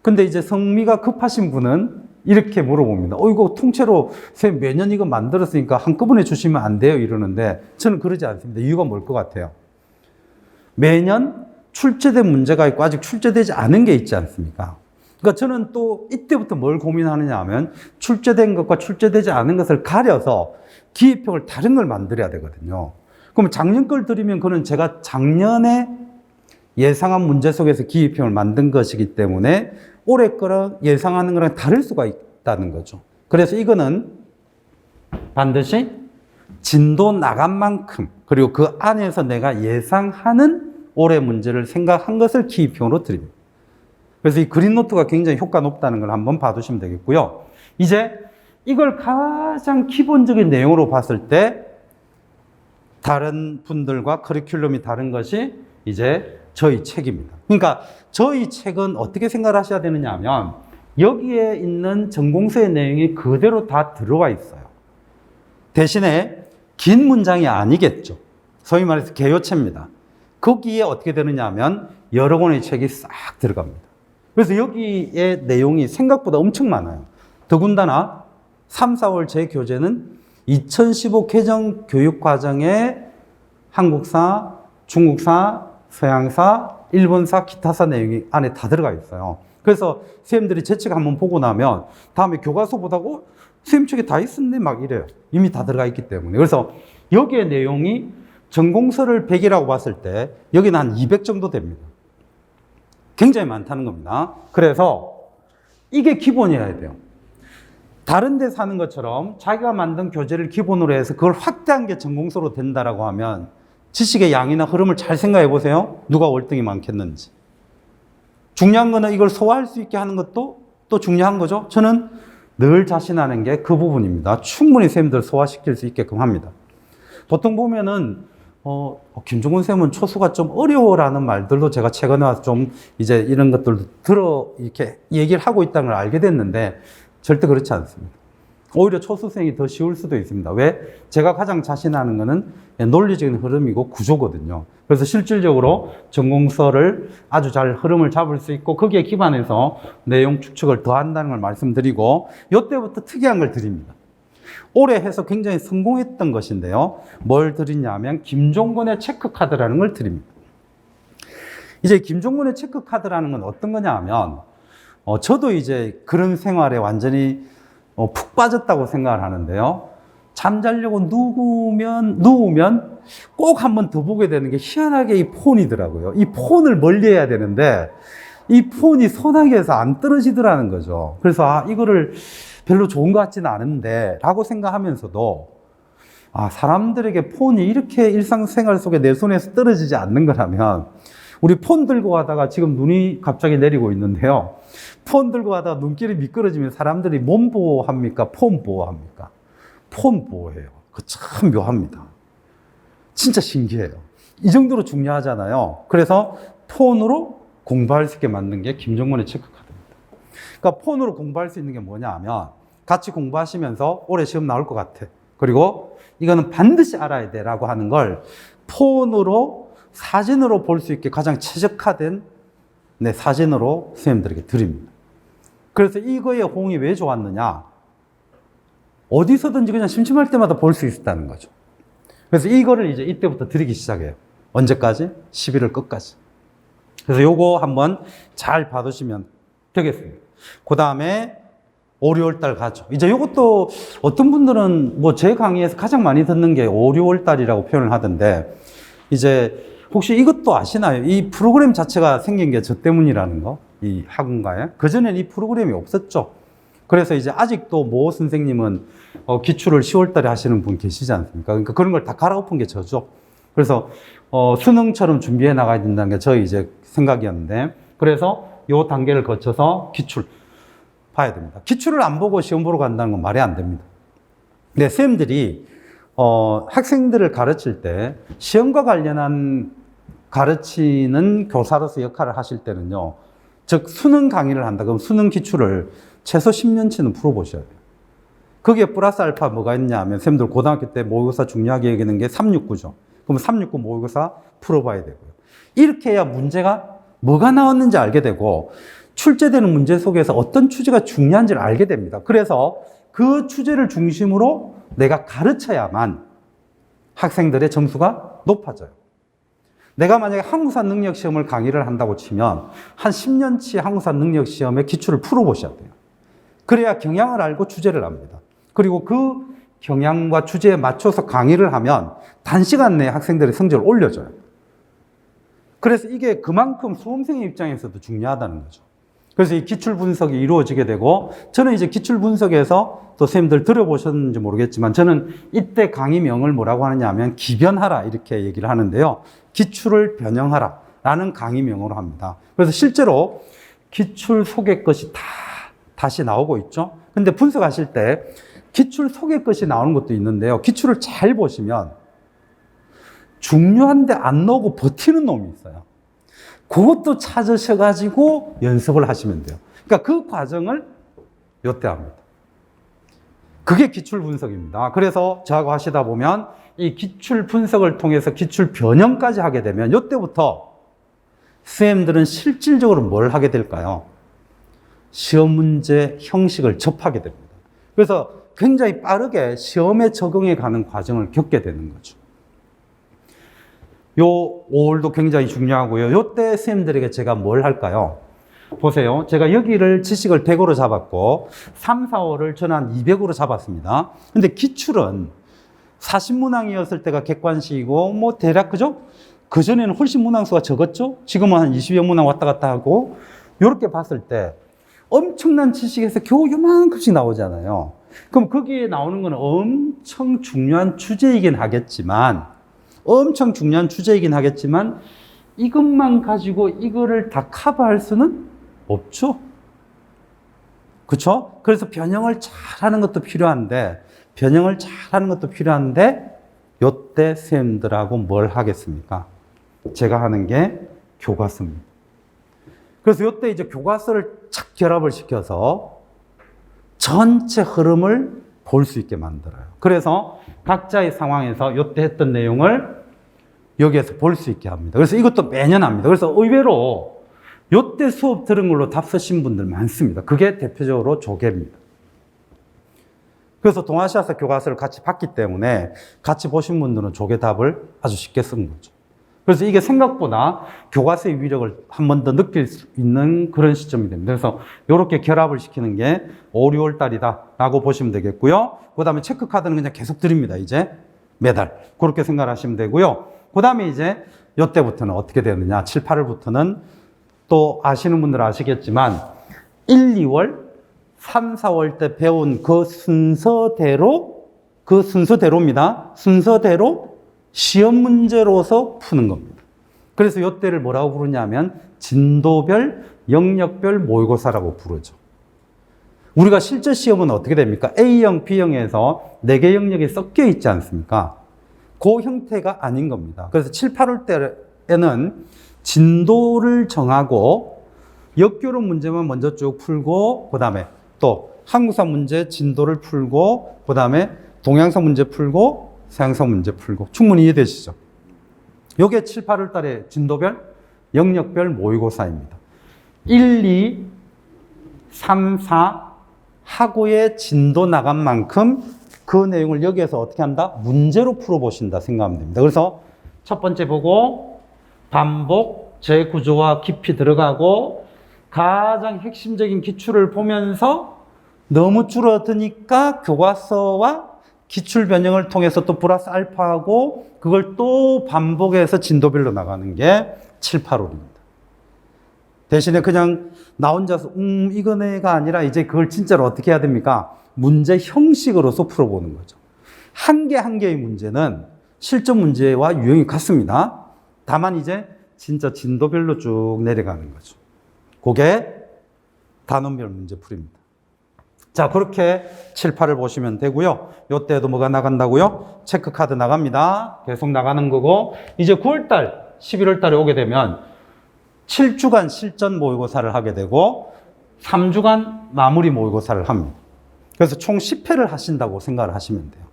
근데 이제 성미가 급하신 분은 이렇게 물어봅니다. 이거 통째로 선생님 매년 이거 만들었으니까 한꺼번에 주시면 안 돼요? 이러는데 저는 그러지 않습니다. 이유가 뭘 것 같아요? 매년 출제된 문제가 있고 아직 출제되지 않은 게 있지 않습니까? 그러니까 저는 또 이때부터 뭘 고민하느냐 하면 출제된 것과 출제되지 않은 것을 가려서 기입형을 다른 걸 만들어야 되거든요. 그럼 작년 걸 드리면 그건 제가 작년에 예상한 문제 속에서 기입형을 만든 것이기 때문에 올해 거랑 예상하는 거랑 다를 수가 있다는 거죠. 그래서 이거는 반드시 진도 나간 만큼 그리고 그 안에서 내가 예상하는 올해 문제를 생각한 것을 기입형으로 드립니다. 그래서 이 그린노트가 굉장히 효과 높다는 걸 한번 봐두시면 되겠고요. 이제 이걸 가장 기본적인 내용으로 봤을 때 다른 분들과 커리큘럼이 다른 것이 이제 저희 책입니다. 그러니까 저희 책은 어떻게 생각을 하셔야 되느냐 하면 여기에 있는 전공서의 내용이 그대로 다 들어와 있어요. 대신에 긴 문장이 아니겠죠. 소위 말해서 개요체입니다. 거기에 어떻게 되느냐 하면 여러 권의 책이 싹 들어갑니다. 그래서 여기에 내용이 생각보다 엄청 많아요. 더군다나 3, 4월 제 교재는 2015 개정 교육과정에 한국사, 중국사, 서양사, 일본사, 기타사 내용이 안에 다 들어가 있어요. 그래서 선생님들이 제 책 한번 보고 나면 다음에 교과서 보다고 선생님 책에 다 있었네 막 이래요. 이미 다 들어가 있기 때문에. 그래서 여기에 내용이 전공서를 100이라고 봤을 때 여기는 한 200 정도 됩니다. 굉장히 많다는 겁니다. 그래서 이게 기본이어야 돼요. 다른 데서 하는 것처럼 자기가 만든 교재를 기본으로 해서 그걸 확대한 게 전공서로 된다라고 하면 지식의 양이나 흐름을 잘 생각해 보세요. 누가 월등히 많겠는지. 중요한 거는 이걸 소화할 수 있게 하는 것도 또 중요한 거죠. 저는 늘 자신하는 게 그 부분입니다. 충분히 선생님들 소화시킬 수 있게끔 합니다. 보통 보면은 김종훈 쌤은 초수가 좀 어려워라는 말들도 제가 최근에 와서 좀 이제 이런 것들도 이렇게 얘기를 하고 있다는 걸 알게 됐는데 절대 그렇지 않습니다. 오히려 초수생이 더 쉬울 수도 있습니다. 왜? 제가 가장 자신하는 거는 논리적인 흐름이고 구조거든요. 그래서 실질적으로 전공서를 아주 잘 흐름을 잡을 수 있고 거기에 기반해서 내용 추측을 더 한다는 걸 말씀드리고 이때부터 특이한 걸 드립니다. 올해 해서 굉장히 성공했던 것인데요. 뭘 드리냐면 김종근의 체크카드라는 걸 드립니다. 이제 김종근의 체크카드라는 건 어떤 거냐 하면 저도 이제 그런 생활에 완전히 푹 빠졌다고 생각을 하는데요. 잠자려고 누우면 꼭 한 번 더 보게 되는 게 희한하게 이 폰이더라고요. 이 폰을 멀리 해야 되는데 이 폰이 소나기에서 안 떨어지더라는 거죠. 그래서 이거를 별로 좋은 것 같지는 않은데 라고 생각하면서도 사람들에게 폰이 이렇게 일상생활 속에 내 손에서 떨어지지 않는 거라면 우리 폰 들고 가다가 지금 눈이 갑자기 내리고 있는데요. 폰 들고 가다가 눈길이 미끄러지면 사람들이 몸 보호합니까? 폰 보호합니까? 폰 보호해요. 그거 참 묘합니다. 진짜 신기해요. 이 정도로 중요하잖아요. 그래서 폰으로 공부할 수 있게 만든 게 김종근의 체크카드입니다. 그러니까 폰으로 공부할 수 있는 게 뭐냐 하면 같이 공부하시면서 올해 시험 나올 것 같아. 그리고 이거는 반드시 알아야 돼 라고 하는 걸 폰으로 사진으로 볼 수 있게 가장 최적화된 사진으로 선생님들에게 드립니다. 그래서 이거의 호응이 왜 좋았느냐? 어디서든지 그냥 심심할 때마다 볼 수 있었다는 거죠. 그래서 이거를 이제 이때부터 드리기 시작해요. 언제까지? 11월 끝까지. 그래서 요거 한번 잘 봐두시면 되겠습니다. 그 다음에 5, 6월 달 가죠. 이제 요것도 어떤 분들은 제 강의에서 가장 많이 듣는 게 5, 6월 달이라고 표현을 하던데 이제 혹시 이것도 아시나요? 이 프로그램 자체가 생긴 게 저 때문이라는 거, 이 학원가에. 그전엔 이 프로그램이 없었죠. 그래서 이제 아직도 모 선생님은 기출을 10월 달에 하시는 분 계시지 않습니까? 그러니까 그런 걸 다 갈아엎은 게 저죠. 그래서 수능처럼 준비해 나가야 된다는 게 저희 이제 생각이었는데, 그래서 요 단계를 거쳐서 기출 봐야 됩니다. 기출을 안 보고 시험 보러 간다는 건 말이 안 됩니다. 근데 선생님들이 학생들을 가르칠 때 시험과 관련한 가르치는 교사로서 역할을 하실 때는요, 즉 수능 강의를 한다 그럼 수능 기출을 최소 10년치는 풀어보셔야 돼요. 거기에 플러스 알파 뭐가 있냐 하면 선생님들 고등학교 때 모의고사 중요하게 여기는 게 369죠. 그럼 369 모의고사 풀어봐야 되고요. 이렇게 해야 문제가 뭐가 나왔는지 알게 되고 출제되는 문제 속에서 어떤 주제가 중요한지를 알게 됩니다. 그래서 그 주제를 중심으로 내가 가르쳐야만 학생들의 점수가 높아져요. 내가 만약에 항공사 능력 시험을 강의를 한다고 치면 한 10년치 항공사 능력 시험의 기출을 풀어보셔야 돼요. 그래야 경향을 알고 주제를 압니다. 그리고 그 경향과 주제에 맞춰서 강의를 하면 단시간 내에 학생들의 성적을 올려줘요. 그래서 이게 그만큼 수험생의 입장에서도 중요하다는 거죠. 그래서 이 기출 분석이 이루어지게 되고, 저는 이제 기출 분석에서 또 선생님들 들어보셨는지 모르겠지만, 저는 이때 강의명을 뭐라고 하느냐 하면 기변하라 이렇게 얘기를 하는데요. 기출을 변형하라 라는 강의명으로 합니다. 그래서 실제로 기출 속의 것이 다 다시 나오고 있죠. 근데 분석하실 때 기출 속의 것이 나오는 것도 있는데요. 기출을 잘 보시면 중요한데 안 나오고 버티는 놈이 있어요. 그것도 찾으셔가지고 연습을 하시면 돼요. 그러니까 그 과정을 요때 합니다. 그게 기출 분석입니다. 그래서 저하고 하시다 보면 이 기출 분석을 통해서 기출 변형까지 하게 되면 요때부터 선생님들은 실질적으로 뭘 하게 될까요? 시험 문제 형식을 접하게 됩니다. 그래서 굉장히 빠르게 시험에 적응해 가는 과정을 겪게 되는 거죠. 요 5월도 굉장히 중요하고요. 요때 선생님들에게 제가 뭘 할까요? 보세요. 제가 여기를 지식을 100으로 잡았고 3, 4월을 저는 한 200으로 잡았습니다. 근데 기출은 40문항이었을 때가 객관식이고 뭐 대략 그죠? 그전에는 훨씬 문항수가 적었죠? 지금은 한 20여 문항 왔다 갔다 하고 이렇게 봤을 때 엄청난 지식에서 겨우 요만큼씩 나오잖아요. 그럼 거기에 나오는 건 엄청 중요한 주제이긴 하겠지만 이것만 가지고 이거를 다 커버할 수는 없죠. 그렇죠? 그래서 변형을 잘하는 것도 필요한데 요때 선생님들하고 뭘 하겠습니까? 제가 하는 게 교과서입니다. 그래서 요때 이제 교과서를 착 결합을 시켜서 전체 흐름을 볼 수 있게 만들어요. 그래서 각자의 상황에서 요때 했던 내용을 여기에서 볼 수 있게 합니다. 그래서 이것도 매년 합니다. 그래서 의외로 요때 수업 들은 걸로 답 쓰신 분들 많습니다. 그게 대표적으로 조개입니다. 그래서 동아시아사 교과서를 같이 봤기 때문에 같이 보신 분들은 조개 답을 아주 쉽게 쓴 거죠. 그래서 이게 생각보다 교과서의 위력을 한 번 더 느낄 수 있는 그런 시점이 됩니다. 그래서 이렇게 결합을 시키는 게 5, 6월 달이다라고 보시면 되겠고요. 그 다음에 체크카드는 그냥 계속 드립니다. 이제 매달. 그렇게 생각하시면 되고요. 그 다음에 이제 이때부터는 어떻게 되느냐. 7, 8월부터는 또 아시는 분들은 아시겠지만 1, 2월, 3, 4월 때 배운 그 순서대로입니다. 순서대로 시험 문제로서 푸는 겁니다. 그래서 이때를 뭐라고 부르냐면 진도별, 영역별 모의고사라고 부르죠. 우리가 실제 시험은 어떻게 됩니까? A형, B형에서 4개 영역이 섞여 있지 않습니까? 그 형태가 아닌 겁니다. 그래서 7, 8월 때에는 진도를 정하고 역교로 문제만 먼저 쭉 풀고 그 다음에 또 한국사 문제 진도를 풀고 그 다음에 동양사 문제 풀고 서양사 문제 풀고 충분히 이해되시죠? 요게 7, 8월 달에 진도별, 영역별 모의고사입니다. 1, 2, 3, 4 하고의 진도 나간 만큼 그 내용을 여기에서 어떻게 한다? 문제로 풀어보신다 생각하면 됩니다. 그래서 첫 번째 보고 반복, 재구조와 깊이 들어가고 가장 핵심적인 기출을 보면서 너무 줄어드니까 교과서와 기출 변형을 통해서 또 플러스 알파하고 그걸 또 반복해서 진도별로 나가는 게 7, 8월입니다. 대신에 그냥 나 혼자서 이거네가 아니라 이제 그걸 진짜로 어떻게 해야 됩니까? 문제 형식으로서 풀어보는 거죠. 한 개 한 개의 문제는 실전 문제와 유형이 같습니다. 다만 이제 진짜 진도별로 쭉 내려가는 거죠. 그게 단원별 문제풀이입니다. 자, 그렇게 7, 8을 보시면 되고요. 요때도 뭐가 나간다고요? 체크카드 나갑니다. 계속 나가는 거고, 이제 9월달, 11월달에 오게 되면 7주간 실전 모의고사를 하게 되고 3주간 마무리 모의고사를 합니다. 그래서 총 10회를 하신다고 생각을 하시면 돼요.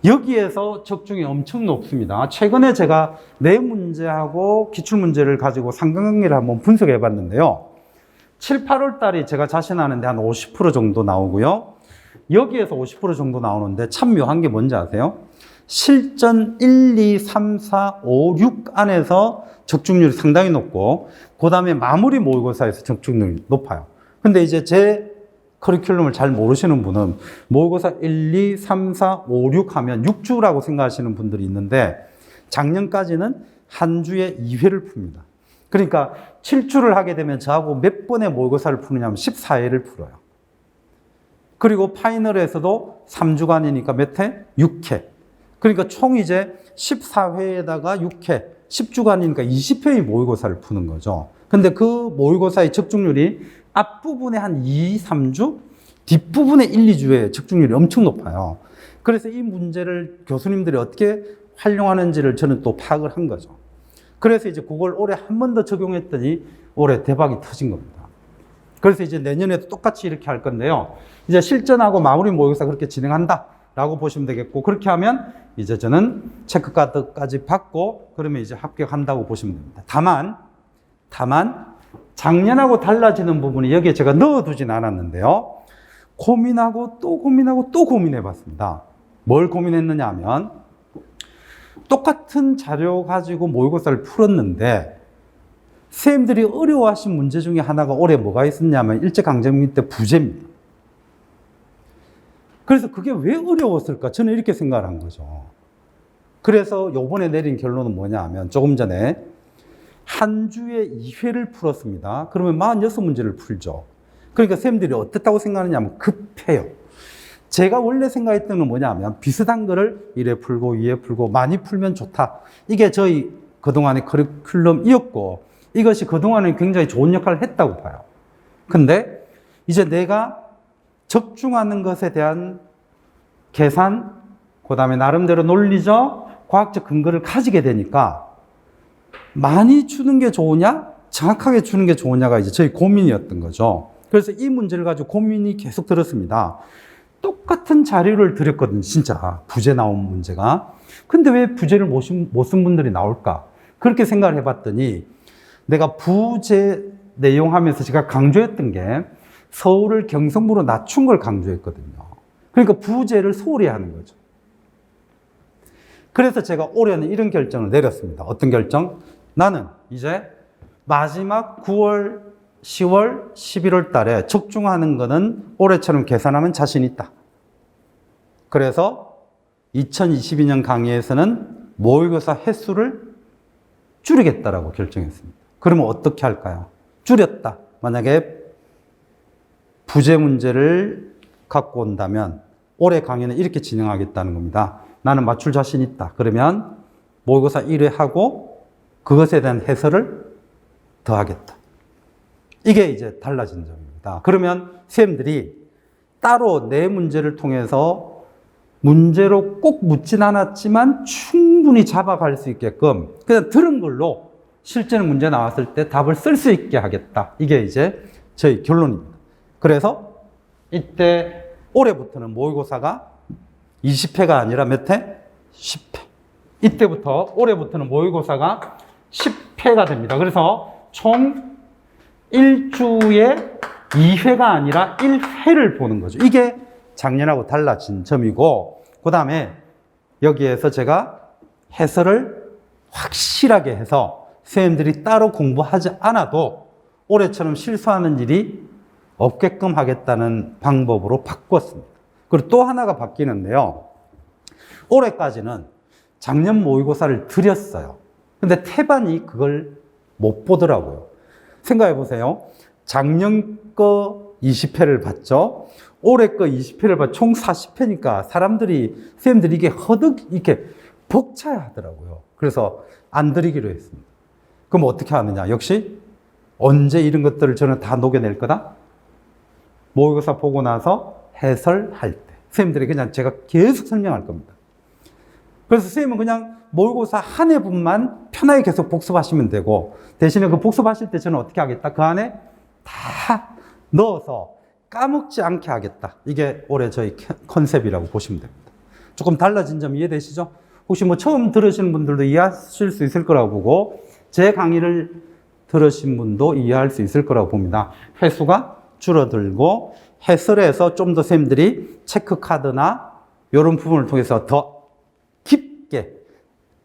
여기에서 적중이 엄청 높습니다. 최근에 제가 내 문제하고 기출문제를 가지고 상관관계를 한번 분석해 봤는데요. 7, 8월 달이 제가 자신하는데 한 50% 정도 나오고요. 여기에서 50% 정도 나오는데 참 묘한 게 뭔지 아세요? 실전 1, 2, 3, 4, 5, 6 안에서 적중률이 상당히 높고, 그 다음에 마무리 모의고사에서 적중률이 높아요. 근데 이제 제 커리큘럼을 잘 모르시는 분은 모의고사 1, 2, 3, 4, 5, 6 하면 6주라고 생각하시는 분들이 있는데, 작년까지는 한 주에 2회를 풉니다. 그러니까 7주를 하게 되면 저하고 몇 번의 모의고사를 푸느냐면 14회를 풀어요. 그리고 파이널에서도 3주간이니까 몇 회? 6회. 그러니까 총 이제 14회에다가 6회, 10주간이니까 20회의 모의고사를 푸는 거죠. 근데 그 모의고사의 적중률이 앞부분에 한 2, 3주, 뒷부분에 1, 2주에 적중률이 엄청 높아요. 그래서 이 문제를 교수님들이 어떻게 활용하는지를 저는 또 파악을 한 거죠. 그래서 이제 그걸 올해 한 번 더 적용했더니 올해 대박이 터진 겁니다. 그래서 이제 내년에도 똑같이 이렇게 할 건데요. 이제 실전하고 마무리 모의고사 그렇게 진행한다 라고 보시면 되겠고, 그렇게 하면 이제 저는 체크카드까지 받고 그러면 이제 합격한다고 보시면 됩니다. 다만 작년하고 달라지는 부분이 여기에 제가 넣어두진 않았는데요. 고민하고 또 고민하고 또 고민해 봤습니다. 뭘 고민했느냐 하면, 똑같은 자료 가지고 모의고사를 풀었는데 선생님들이 어려워하신 문제 중에 하나가 올해 뭐가 있었냐면 일제강점기 때 부재입니다. 그래서 그게 왜 어려웠을까? 저는 이렇게 생각을 한 거죠. 그래서 요번에 내린 결론은 뭐냐 하면, 조금 전에 한 주에 2회를 풀었습니다. 그러면 46문제를 풀죠. 그러니까 선생님들이 어떻다고 생각하느냐면 급해요. 제가 원래 생각했던 건 뭐냐 하면, 비슷한 거를 1회 풀고 2회 풀고 많이 풀면 좋다. 이게 저희 그동안의 커리큘럼이었고, 이것이 그동안에 굉장히 좋은 역할을 했다고 봐요. 근데 이제 내가 적중하는 것에 대한 계산, 그 다음에 나름대로 논리적, 과학적 근거를 가지게 되니까 많이 주는 게 좋으냐, 정확하게 주는 게 좋으냐가 이제 저희 고민이었던 거죠. 그래서 이 문제를 가지고 고민이 계속 들었습니다. 똑같은 자료를 드렸거든요, 진짜. 부재 나온 문제가. 근데 왜 부재를 못 쓴 분들이 나올까? 그렇게 생각을 해봤더니, 내가 부재 내용 하면서 제가 강조했던 게 서울을 경성부로 낮춘 걸 강조했거든요. 그러니까 부재를 소홀히 하는 거죠. 그래서 제가 올해는 이런 결정을 내렸습니다. 어떤 결정? 나는 이제 마지막 9월, 10월, 11월 달에 적중하는 거는 올해처럼 계산하면 자신 있다. 그래서 2022년 강의에서는 모의고사 횟수를 줄이겠다라고 결정했습니다. 그러면 어떻게 할까요? 줄였다. 만약에 부재 문제를 갖고 온다면 올해 강의는 이렇게 진행하겠다는 겁니다. 나는 맞출 자신 있다. 그러면 모의고사 1회 하고 그것에 대한 해설을 더하겠다. 이게 이제 달라진 점입니다. 그러면 선생님들이 따로 내 문제를 통해서 문제로 꼭 묻진 않았지만 충분히 잡아갈 수 있게끔 그냥 들은 걸로 실제 문제 나왔을 때 답을 쓸 수 있게 하겠다. 이게 이제 저희 결론입니다. 그래서 이때 올해부터는 모의고사가 20회가 아니라 몇 회? 10회. 이때부터 올해부터는 모의고사가 10회가 됩니다. 그래서 총 1주에 2회가 아니라 1회를 보는 거죠. 이게 작년하고 달라진 점이고, 그 다음에 여기에서 제가 해설을 확실하게 해서 선생님들이 따로 공부하지 않아도 올해처럼 실수하는 일이 없게끔 하겠다는 방법으로 바꿨습니다. 그리고 또 하나가 바뀌는데요. 올해까지는 작년 모의고사를 드렸어요. 근데 태반이 그걸 못 보더라고요. 생각해 보세요. 작년 거 20회를 봤죠. 올해 거 20회를 봤죠. 총 40회니까 선생님들이 이게 허득 이렇게 벅차야 하더라고요. 그래서 안 드리기로 했습니다. 그럼 어떻게 하느냐? 역시 언제 이런 것들을 저는 다 녹여낼 거다? 모의고사 보고 나서 해설할 때. 선생님들이 그냥 제가 계속 설명할 겁니다. 그래서 선생님은 그냥 모의고사 한 해분만 편하게 계속 복습하시면 되고, 대신에 그 복습하실 때 저는 어떻게 하겠다? 그 안에 다 넣어서 까먹지 않게 하겠다. 이게 올해 저희 컨셉이라고 보시면 됩니다. 조금 달라진 점 이해되시죠? 혹시 뭐 처음 들으시는 분들도 이해하실 수 있을 거라고 보고, 제 강의를 들으신 분도 이해할 수 있을 거라고 봅니다. 횟수가 줄어들고, 해설에서 좀 더 선생님들이 체크카드나 이런 부분을 통해서 더 깊이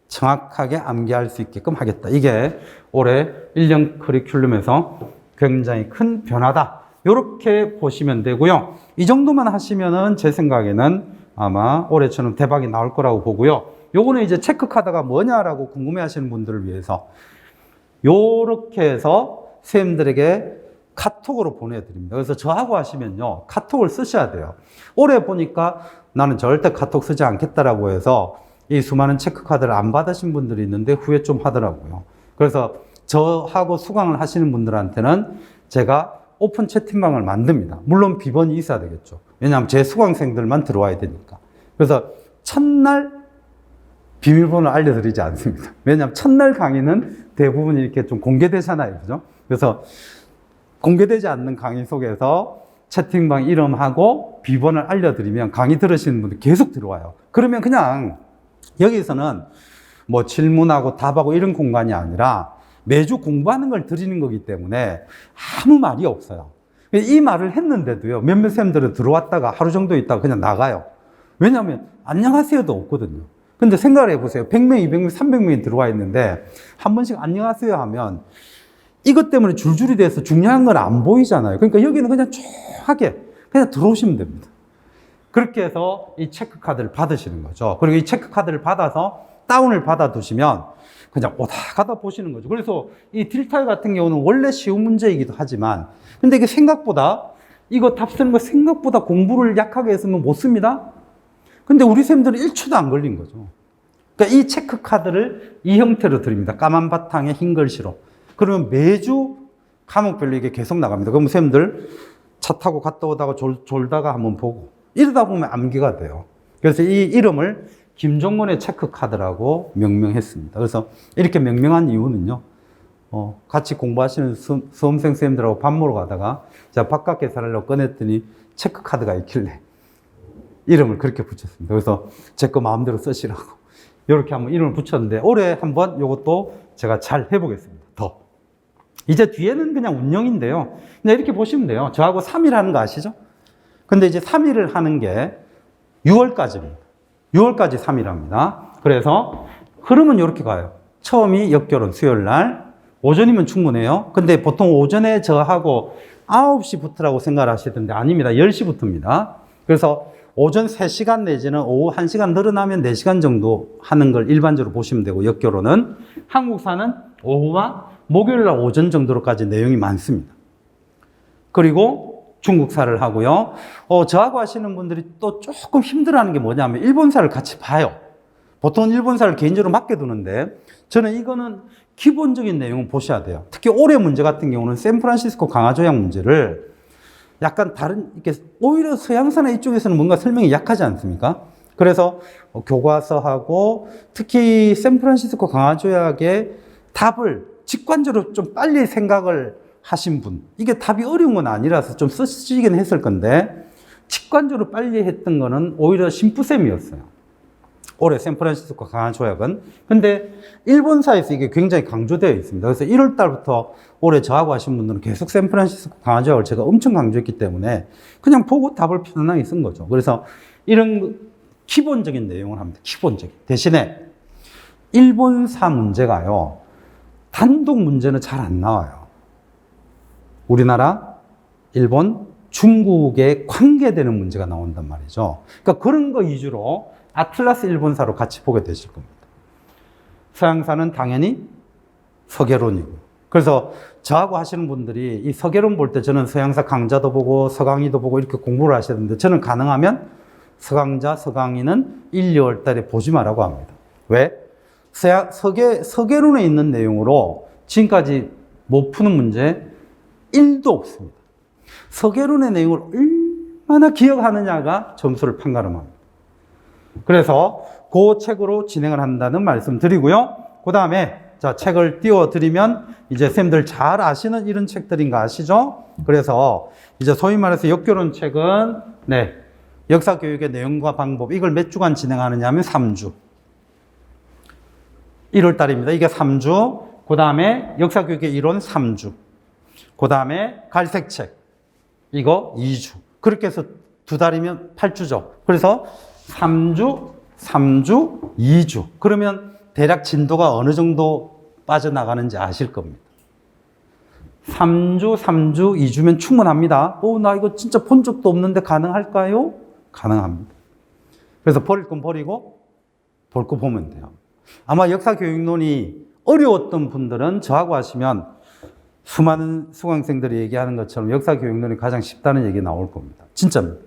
정확하게 암기할 수 있게끔 하겠다. 이게 올해 1년 커리큘럼에서 굉장히 큰 변화다. 이렇게 보시면 되고요. 이 정도만 하시면은 제 생각에는 아마 올해처럼 대박이 나올 거라고 보고요. 요거는 이제 체크카드가 뭐냐라고 궁금해 하시는 분들을 위해서 요렇게 해서 선생님들에게 카톡으로 보내드립니다. 그래서 저하고 하시면요, 카톡을 쓰셔야 돼요. 올해 보니까 나는 절대 카톡 쓰지 않겠다라고 해서 이 수많은 체크카드를 안 받으신 분들이 있는데 후회 좀 하더라고요. 그래서 저하고 수강을 하시는 분들한테는 제가 오픈 채팅방을 만듭니다. 물론 비번이 있어야 되겠죠. 왜냐하면 제 수강생들만 들어와야 되니까. 그래서 첫날 비밀번호를 알려드리지 않습니다. 왜냐하면 첫날 강의는 대부분 이렇게 좀 공개되잖아요. 그죠? 그래서 공개되지 않는 강의 속에서 채팅방 이름하고 비번을 알려드리면 강의 들으시는 분들 계속 들어와요. 그러면 그냥 여기서는 뭐 질문하고 답하고 이런 공간이 아니라 매주 공부하는 걸 드리는 거기 때문에 아무 말이 없어요. 이 말을 했는데도요, 몇몇 쌤들은 들어왔다가 하루 정도 있다가 그냥 나가요. 왜냐하면 안녕하세요도 없거든요. 근데 생각을 해보세요. 100명, 200명, 300명이 들어와 있는데 한 번씩 안녕하세요 하면 이것 때문에 줄줄이 돼서 중요한 건 안 보이잖아요. 그러니까 여기는 그냥 쫙하게 그냥 들어오시면 됩니다. 그렇게 해서 이 체크카드를 받으시는 거죠. 그리고 이 체크카드를 받아서 다운을 받아 두시면 그냥 오다 가다 보시는 거죠. 그래서 이 딜타일 같은 경우는 원래 쉬운 문제이기도 하지만 근데 이게 생각보다 이거 답 쓰는 거 생각보다 공부를 약하게 했으면 못 씁니다. 근데 우리 쌤들은 1초도 안 걸린 거죠. 그러니까 이 체크카드를 이 형태로 드립니다. 까만 바탕에 흰 글씨로. 그러면 매주 과목별로 이게 계속 나갑니다. 그럼 쌤들 차 타고 갔다 오다가 졸다가 한번 보고 이러다 보면 암기가 돼요. 그래서 이 이름을 김종문의 체크카드라고 명명했습니다. 그래서 이렇게 명명한 이유는요, 같이 공부하시는 수험생 쌤들하고 밥 먹으러 가다가 제가 바깥 계산하려고 꺼냈더니 체크카드가 있길래 이름을 그렇게 붙였습니다. 그래서 제 거 마음대로 쓰시라고 이렇게 한번 이름을 붙였는데 올해 한번 이것도 제가 잘 해보겠습니다. 이제 뒤에는 그냥 운영인데요. 그냥 이렇게 보시면 돼요. 저하고 3일 하는 거 아시죠? 근데 이제 3일을 하는 게 6월까지입니다. 6월까지 3일 합니다. 그래서 흐름은 이렇게 가요. 처음이 역결혼 수요일 날. 오전이면 충분해요. 근데 보통 오전에 저하고 9시부터라고 생각을 하시던데 아닙니다. 10시부터입니다. 그래서 오전 3시간 내지는 오후 1시간 늘어나면 4시간 정도 하는 걸 일반적으로 보시면 되고, 역결혼은 한국사는 오후와 목요일 날 오전 정도로까지 내용이 많습니다. 그리고 중국사를 하고요. 저하고 하시는 분들이 또 조금 힘들어하는 게 뭐냐면 일본사를 같이 봐요. 보통 일본사를 개인적으로 맡겨두는데 저는 이거는 기본적인 내용을 보셔야 돼요. 특히 올해 문제 같은 경우는 샌프란시스코 강화조약 문제를 약간 다른, 이렇게 오히려 서양사나 이쪽에서는 뭔가 설명이 약하지 않습니까? 그래서 교과서하고 특히 샌프란시스코 강화조약의 답을 직관적으로 좀 빨리 생각을 하신 분, 이게 답이 어려운 건 아니라서 좀 쓰시긴 했을 건데 직관적으로 빨리 했던 거는 오히려 신부쌤이었어요. 올해 샌프란시스코 강화조약은. 근데 일본사에서 이게 굉장히 강조되어 있습니다. 그래서 1월 달부터 올해 저하고 하신 분들은 계속 샌프란시스코 강화조약을 제가 엄청 강조했기 때문에 그냥 보고 답을 편안하게 쓴 거죠. 그래서 이런 기본적인 내용을 합니다. 기본적인. 대신에 일본사 문제가요, 단독 문제는 잘 안 나와요. 우리나라, 일본, 중국에 관계되는 문제가 나온단 말이죠. 그러니까 그런 거 위주로 아틀라스 일본사로 같이 보게 되실 겁니다. 서양사는 당연히 서계론이고. 그래서 저하고 하시는 분들이 이 서계론 볼 때 저는 서양사 강좌도 보고 서강의도 보고 이렇게 공부를 하시는데 저는 가능하면 서강좌, 서강의는 1, 2월 달에 보지 말라고 합니다. 왜? 서계론에 있는 내용으로 지금까지 못 푸는 문제 1도 없습니다. 서계론의 내용을 얼마나 기억하느냐가 점수를 판가름합니다. 그래서 그 책으로 진행을 한다는 말씀 드리고요. 그 다음에 자, 책을 띄워드리면 이제 쌤들 잘 아시는 이런 책들인 거 아시죠? 그래서 이제 소위 말해서 역결혼 책은 네, 역사교육의 내용과 방법, 이걸 몇 주간 진행하느냐 하면 3주. 1월 달입니다. 이게 3주. 그 다음에 역사교육의 이론 3주. 그 다음에 갈색책. 이거 2주. 그렇게 해서 2달이면 8주죠. 그래서 3주, 3주, 2주. 그러면 대략 진도가 어느 정도 빠져나가는지 아실 겁니다. 3주, 2주면 충분합니다. 나 이거 진짜 본 적도 없는데 가능할까요? 가능합니다. 그래서 버릴 건 버리고 볼 거 보면 돼요. 아마 역사교육론이 어려웠던 분들은 저하고 하시면 수많은 수강생들이 얘기하는 것처럼 역사교육론이 가장 쉽다는 얘기 나올 겁니다. 진짜입니다.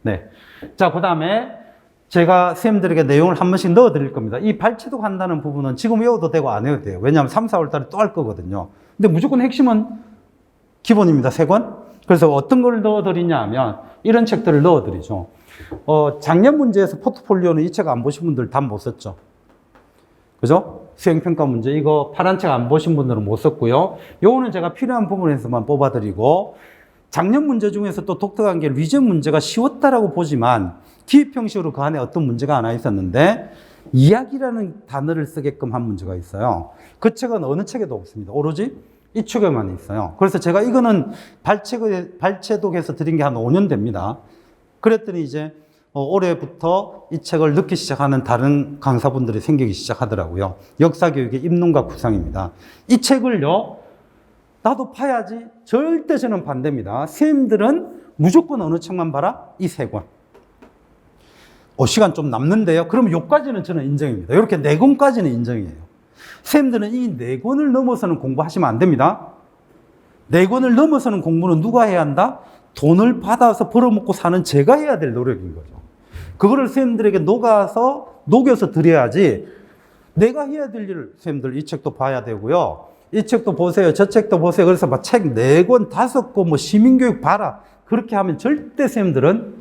네. 자, 그 다음에 제가 선생님들에게 내용을 한 번씩 넣어 드릴 겁니다. 이 발췌독 한다는 부분은 지금 외워도 되고 안 외워도 돼요. 왜냐하면 3, 4월 달에 또 할 거거든요. 근데 무조건 핵심은 기본입니다. 3권. 그래서 어떤 걸 넣어 드리냐 하면 이런 책들을 넣어 드리죠. 작년 문제에서 포트폴리오는 이 책 안 보신 분들 다 못 썼죠. 그죠? 수행평가 문제 이거 파란 책 안 보신 분들은 못 썼고요. 요거는 제가 필요한 부분에서만 뽑아드리고 작년 문제 중에서 또 독특한 게 리전 문제가 쉬웠다라고 보지만 기입 형식으로 그 안에 어떤 문제가 하나 있었는데 이야기라는 단어를 쓰게끔 한 문제가 있어요. 그 책은 어느 책에도 없습니다. 오로지 이 책에만 있어요. 그래서 제가 이거는 발췌독해서 드린 게 한 5년 됩니다. 그랬더니 이제 올해부터 이 책을 넣기 시작하는 다른 강사분들이 생기기 시작하더라고요. 역사교육의 입론과 구상입니다. 이 책을요, 나도 파야지. 절대 저는 반대입니다. 선생님들은 무조건 어느 책만 봐라? 이 3권. 시간 좀 남는데요. 그럼 요까지는 저는 인정입니다. 이렇게 4권까지는 인정이에요. 선생님들은 이 4권을 넘어서는 공부하시면 안 됩니다. 4권을 넘어서는 공부는 누가 해야 한다? 돈을 받아서 벌어먹고 사는 제가 해야 될 노력인 거죠. 그거를 선생님들에게 녹여서 드려야지 내가 해야 될 일을 선생님들 이 책도 봐야 되고요. 이 책도 보세요. 저 책도 보세요. 그래서 막 책 4권, 5권 뭐 시민교육 봐라. 그렇게 하면 절대 선생님들은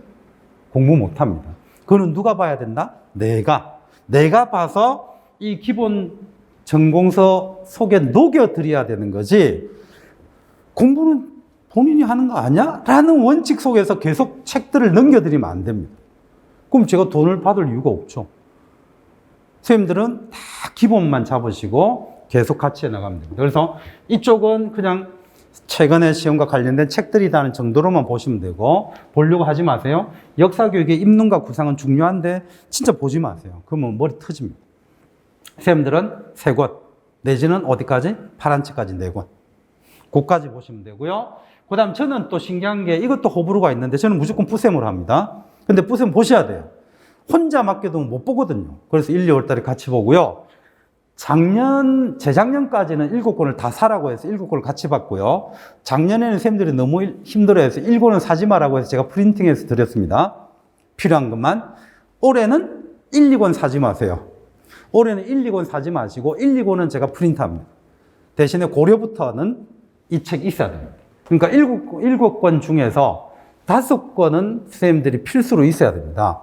공부 못 합니다. 그거는 누가 봐야 된다? 내가 봐서 이 기본 전공서 속에 녹여드려야 되는 거지 공부는 본인이 하는 거 아니야? 라는 원칙 속에서 계속 책들을 넘겨드리면 안 됩니다. 그럼 제가 돈을 받을 이유가 없죠. 선생님들은 다 기본만 잡으시고 계속 같이 해나가면 됩니다. 그래서 이쪽은 그냥 최근의 시험과 관련된 책들이라는 정도로만 보시면 되고 보려고 하지 마세요. 역사교육의 입론과 구상은 중요한데 진짜 보지 마세요. 그러면 머리 터집니다. 선생님들은 3권 내지는 어디까지? 파란 책까지 4권. 그까지 보시면 되고요. 그 다음 저는 또 신기한 게 이것도 호불호가 있는데 저는 무조건 부셈으로 합니다. 근데 부셈 보셔야 돼요. 혼자 맡겨두면 못 보거든요. 그래서 1, 2월 달에 같이 보고요. 재작년까지는 7권을 다 사라고 해서 7권을 같이 봤고요. 작년에는 선생님들이 너무 힘들어해서 1권은 사지 마라고 해서 제가 프린팅해서 드렸습니다. 필요한 것만. 올해는 1, 2권 사지 마세요. 올해는 1, 2권 사지 마시고 1, 2권은 제가 프린트합니다. 대신에 고려부터는 이 책이 있어야 됩니다. 그러니까 7권 중에서 5권은 선생님들이 필수로 있어야 됩니다.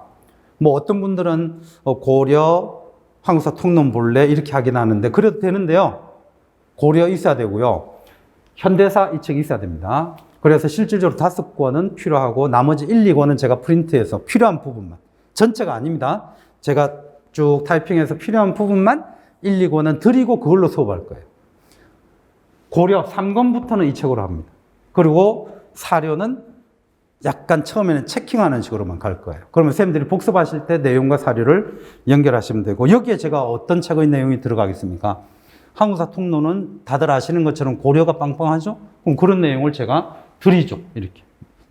뭐 어떤 분들은 고려, 한국사 통론 볼래 이렇게 하긴 하는데 그래도 되는데요. 고려 있어야 되고요. 현대사 이 책이 있어야 됩니다. 그래서 실질적으로 5권은 필요하고 나머지 1, 2권은 제가 프린트해서 필요한 부분만. 전체가 아닙니다. 제가 쭉 타이핑해서 필요한 부분만 1, 2권은 드리고 그걸로 수업할 거예요. 고려 3권부터는 이 책으로 합니다. 그리고 사료는 약간 처음에는 체킹하는 식으로만 갈 거예요. 그러면 선생님들이 복습하실 때 내용과 사료를 연결하시면 되고 여기에 제가 어떤 책의 내용이 들어가겠습니까? 한국사 통론은 다들 아시는 것처럼 고려가 빵빵하죠? 그럼 그런 내용을 제가 드리죠. 이렇게.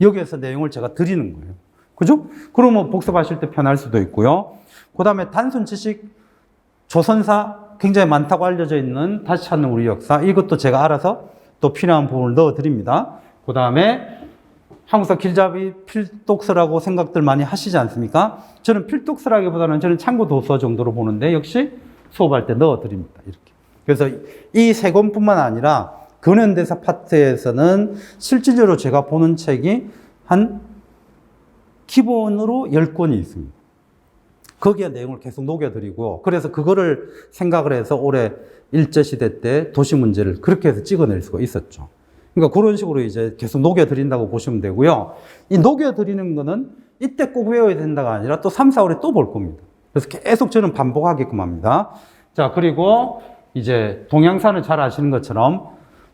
여기에서 내용을 제가 드리는 거예요. 그죠? 그러면 복습하실 때 편할 수도 있고요. 그 다음에 단순 지식, 조선사 굉장히 많다고 알려져 있는 다시 찾는 우리 역사 이것도 제가 알아서 또 필요한 부분을 넣어드립니다. 그 다음에 한국사 길잡이 필독서라고 생각들 많이 하시지 않습니까? 저는 필독서라기보다는 저는 참고 도서 정도로 보는데 역시 수업할 때 넣어드립니다. 이렇게. 그래서 이 3권뿐만 아니라 근현대사 파트에서는 실질적으로 제가 보는 책이 한 기본으로 10권이 있습니다. 거기에 내용을 계속 녹여드리고 그래서 그거를 생각을 해서 올해 일제시대 때 도시 문제를 그렇게 해서 찍어낼 수가 있었죠. 그러니까 그런 식으로 이제 계속 녹여드린다고 보시면 되고요. 이 녹여드리는 거는 이때 꼭 외워야 된다가 아니라 또 3, 4월에 또 볼 겁니다. 그래서 계속 저는 반복하게끔 합니다. 자, 그리고 이제 동양사는 잘 아시는 것처럼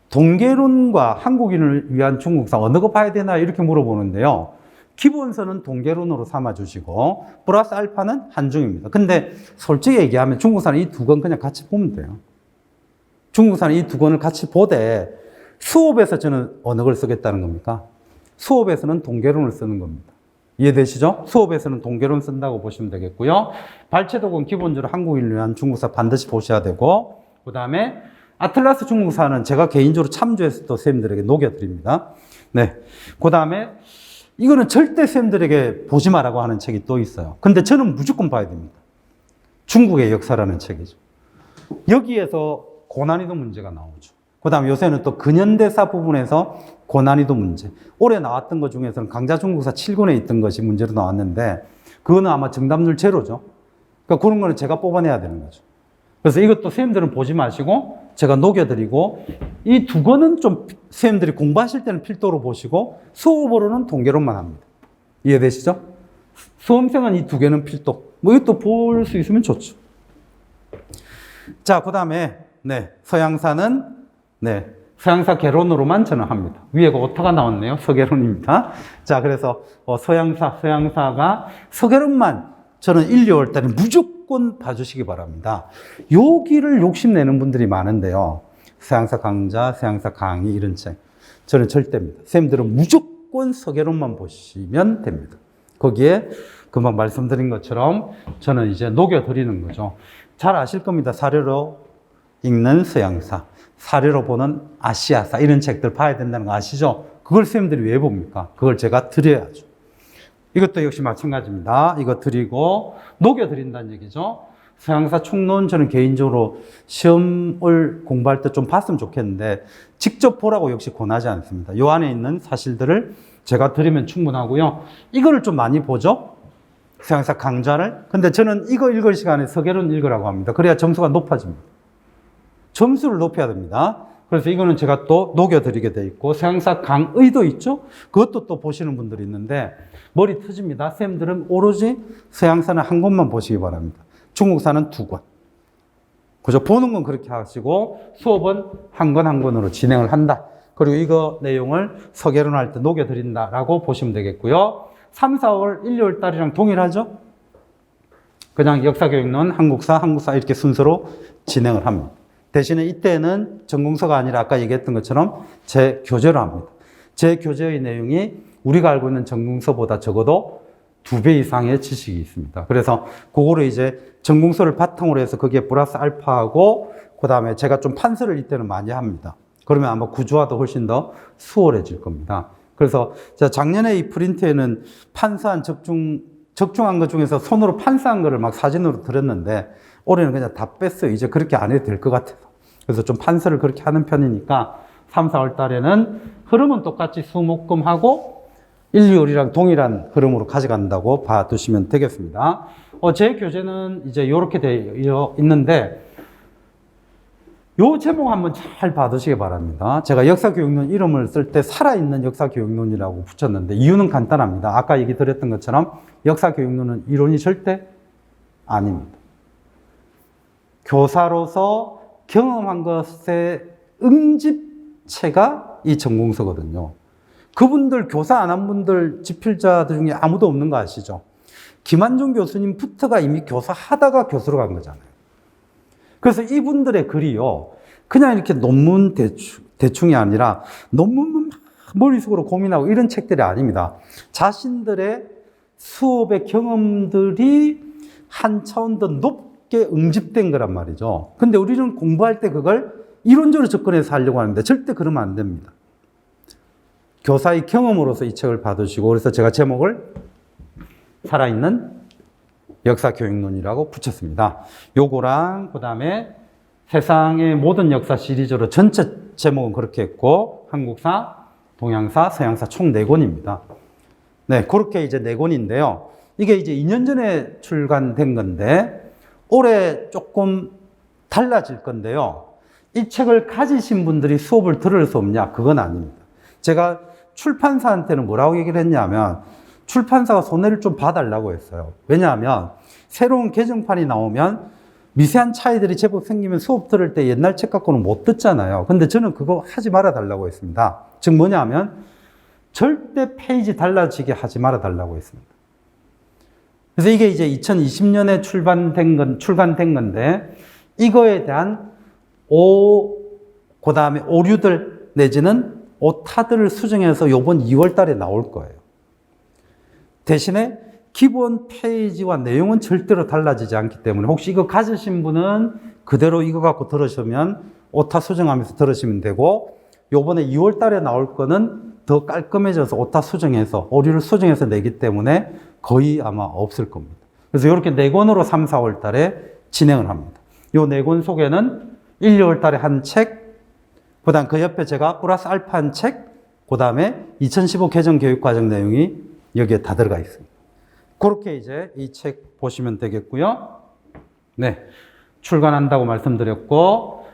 동계론과 한국인을 위한 중국사 어느 거 봐야 되나 이렇게 물어보는데요. 기본서는 동계론으로 삼아주시고 플러스 알파는 한중입니다. 근데 솔직히 얘기하면 중국사는 이 두 권 그냥 같이 보면 돼요. 중국사는 이 두 권을 같이 보되 수업에서 저는 어느 걸 쓰겠다는 겁니까? 수업에서는 동계론을 쓰는 겁니다. 이해되시죠? 수업에서는 동계론 쓴다고 보시면 되겠고요. 발췌독은 기본적으로 한국인을 위한 중국사 반드시 보셔야 되고, 그 다음에 아틀라스 중국사는 제가 개인적으로 참조해서 또 선생님들에게 녹여드립니다. 네. 그 다음에 이거는 절대 선생님들에게 보지 마라고 하는 책이 또 있어요. 근데 저는 무조건 봐야 됩니다. 중국의 역사라는 책이죠. 여기에서 고난이도 문제가 나오죠. 그 다음에 요새는 또 근현대사 부분에서 고난이도 문제. 올해 나왔던 것 중에서는 강자중국사 7권에 있던 것이 문제로 나왔는데, 그거는 아마 정답률 제로죠. 그러니까 그런 거는 제가 뽑아내야 되는 거죠. 그래서 이것도 선생님들은 보지 마시고 제가 녹여드리고, 이 두 권은 좀 선생님들이 공부하실 때는 필독으로 보시고 수업으로는 동계론만 합니다. 이해되시죠? 수험생은 이 두 개는 필독. 뭐 이것도 볼 수 있으면 좋죠. 자, 그 다음에 서양사는 서양사 개론으로만 저는 합니다. 위에가 오타가 나왔네요. 서개론입니다. 자, 그래서 서양사가 서개론만 저는 1, 2월 달에 무조건 봐주시기 바랍니다. 여기를 욕심내는 분들이 많은데요. 서양사 강좌, 서양사 강의 이런 책. 저는 절대입니다. 선생님들은 무조건 서개론만 보시면 됩니다. 거기에 금방 말씀드린 것처럼 저는 이제 녹여드리는 거죠. 잘 아실 겁니다. 사료로 읽는 서양사, 사료로 보는 아시아사 이런 책들 봐야 된다는 거 아시죠? 그걸 선생님들이 왜 봅니까? 그걸 제가 드려야죠. 이것도 역시 마찬가지입니다. 이거 드리고 녹여드린다는 얘기죠. 서양사 총론 저는 개인적으로 시험을 공부할 때 좀 봤으면 좋겠는데 직접 보라고 역시 권하지 않습니다. 이 안에 있는 사실들을 제가 드리면 충분하고요. 이거를 좀 많이 보죠. 서양사 강좌를. 근데 저는 이거 읽을 시간에 서개론 읽으라고 합니다. 그래야 점수가 높아집니다. 점수를 높여야 됩니다. 그래서 이거는 제가 또 녹여드리게 돼 있고, 서양사 강의도 있죠? 그것도 또 보시는 분들이 있는데, 머리 터집니다. 쌤들은 오로지 서양사는 한 권만 보시기 바랍니다. 중국사는 두 권. 그죠? 보는 건 그렇게 하시고, 수업은 한 권 한 권으로 진행을 한다. 그리고 이거 내용을 서개론 할 때 녹여드린다라고 보시면 되겠고요. 3, 4월, 1, 2월 달이랑 동일하죠? 그냥 역사교육론, 한국사 이렇게 순서로 진행을 합니다. 대신에 이때는 전공서가 아니라 아까 얘기했던 것처럼 제 교재로 합니다. 제 교재의 내용이 우리가 알고 있는 전공서보다 적어도 2배 이상의 지식이 있습니다. 그래서 그거를 이제 전공서를 바탕으로 해서 거기에 플러스 알파하고 그 다음에 제가 좀 판서를 이때는 많이 합니다. 그러면 아마 구조화도 훨씬 더 수월해질 겁니다. 그래서 제가 작년에 이 프린트에는 판서한 적중한 것 중에서 손으로 판서한 거를 막 사진으로 드렸는데 올해는 그냥 다 뺐어요. 이제 그렇게 안 해도 될 것 같아서. 그래서 좀 판서를 그렇게 하는 편이니까 3, 4월 달에는 흐름은 똑같이 수목금하고 1, 2월이랑 동일한 흐름으로 가져간다고 봐두시면 되겠습니다. 제 교재는 이제 이렇게 되어 있는데 요 제목 한번 잘 봐두시기 바랍니다. 제가 역사교육론 이름을 쓸 때 살아있는 역사교육론이라고 붙였는데 이유는 간단합니다. 아까 얘기 드렸던 것처럼 역사교육론은 이론이 절대 아닙니다. 교사로서 경험한 것의 응집체가 이 전공서거든요. 그분들 교사 안 한 분들 집필자들 중에 아무도 없는 거 아시죠? 김한종 교수님부터가 이미 교사하다가 교수로 간 거잖아요. 그래서 이분들의 글이요, 그냥 이렇게 논문 대충이 아니라 논문만 머릿속으로 고민하고 이런 책들이 아닙니다. 자신들의 수업의 경험들이 한 차원 더 높게 응집된 거란 말이죠. 근데 우리는 공부할 때 그걸 이론적으로 접근해서 하려고 하는데 절대 그러면 안 됩니다. 교사의 경험으로서 이 책을 받으시고, 그래서 제가 제목을 살아있는 역사교육론이라고 붙였습니다. 요거랑 그 다음에 세상의 모든 역사 시리즈로 전체 제목은 그렇게 했고, 한국사, 동양사, 서양사 총 4권입니다. 네, 그렇게 이제 4권인데요. 이게 이제 2년 전에 출간된 건데 올해 조금 달라질 건데요. 이 책을 가지신 분들이 수업을 들을 수 없냐? 그건 아닙니다. 제가 출판사한테는 뭐라고 얘기를 했냐면 출판사가 손해를 좀 봐달라고 했어요. 왜냐하면 새로운 개정판이 나오면 미세한 차이들이 제법 생기면 수업 들을 때 옛날 책 갖고는 못 듣잖아요. 근데 저는 그거 하지 말아달라고 했습니다. 즉 뭐냐면 절대 페이지 달라지게 하지 말아 달라고 했습니다. 그래서 이게 이제 2020년에 출간된 건데, 이거에 대한 그 다음에 오류들 내지는 오타들을 수정해서 요번 2월 달에 나올 거예요. 대신에 기본 페이지와 내용은 절대로 달라지지 않기 때문에 혹시 이거 가지신 분은 그대로 이거 갖고 들으시면 오타 수정하면서 들으시면 되고, 요번에 2월 달에 나올 거는 더 깔끔해져서 오타 수정해서 오류를 수정해서 내기 때문에 거의 아마 없을 겁니다. 그래서 이렇게 4권으로 3, 4월 달에 진행을 합니다. 요 4권 속에는 1, 2월 달에 한 책, 그 다음 그 옆에 제가 플러스 알파 한 책, 그 다음에 2015 개정 교육과정 내용이 여기에 다 들어가 있습니다. 그렇게 이제 이 책 보시면 되겠고요. 네. 출간한다고 말씀드렸고,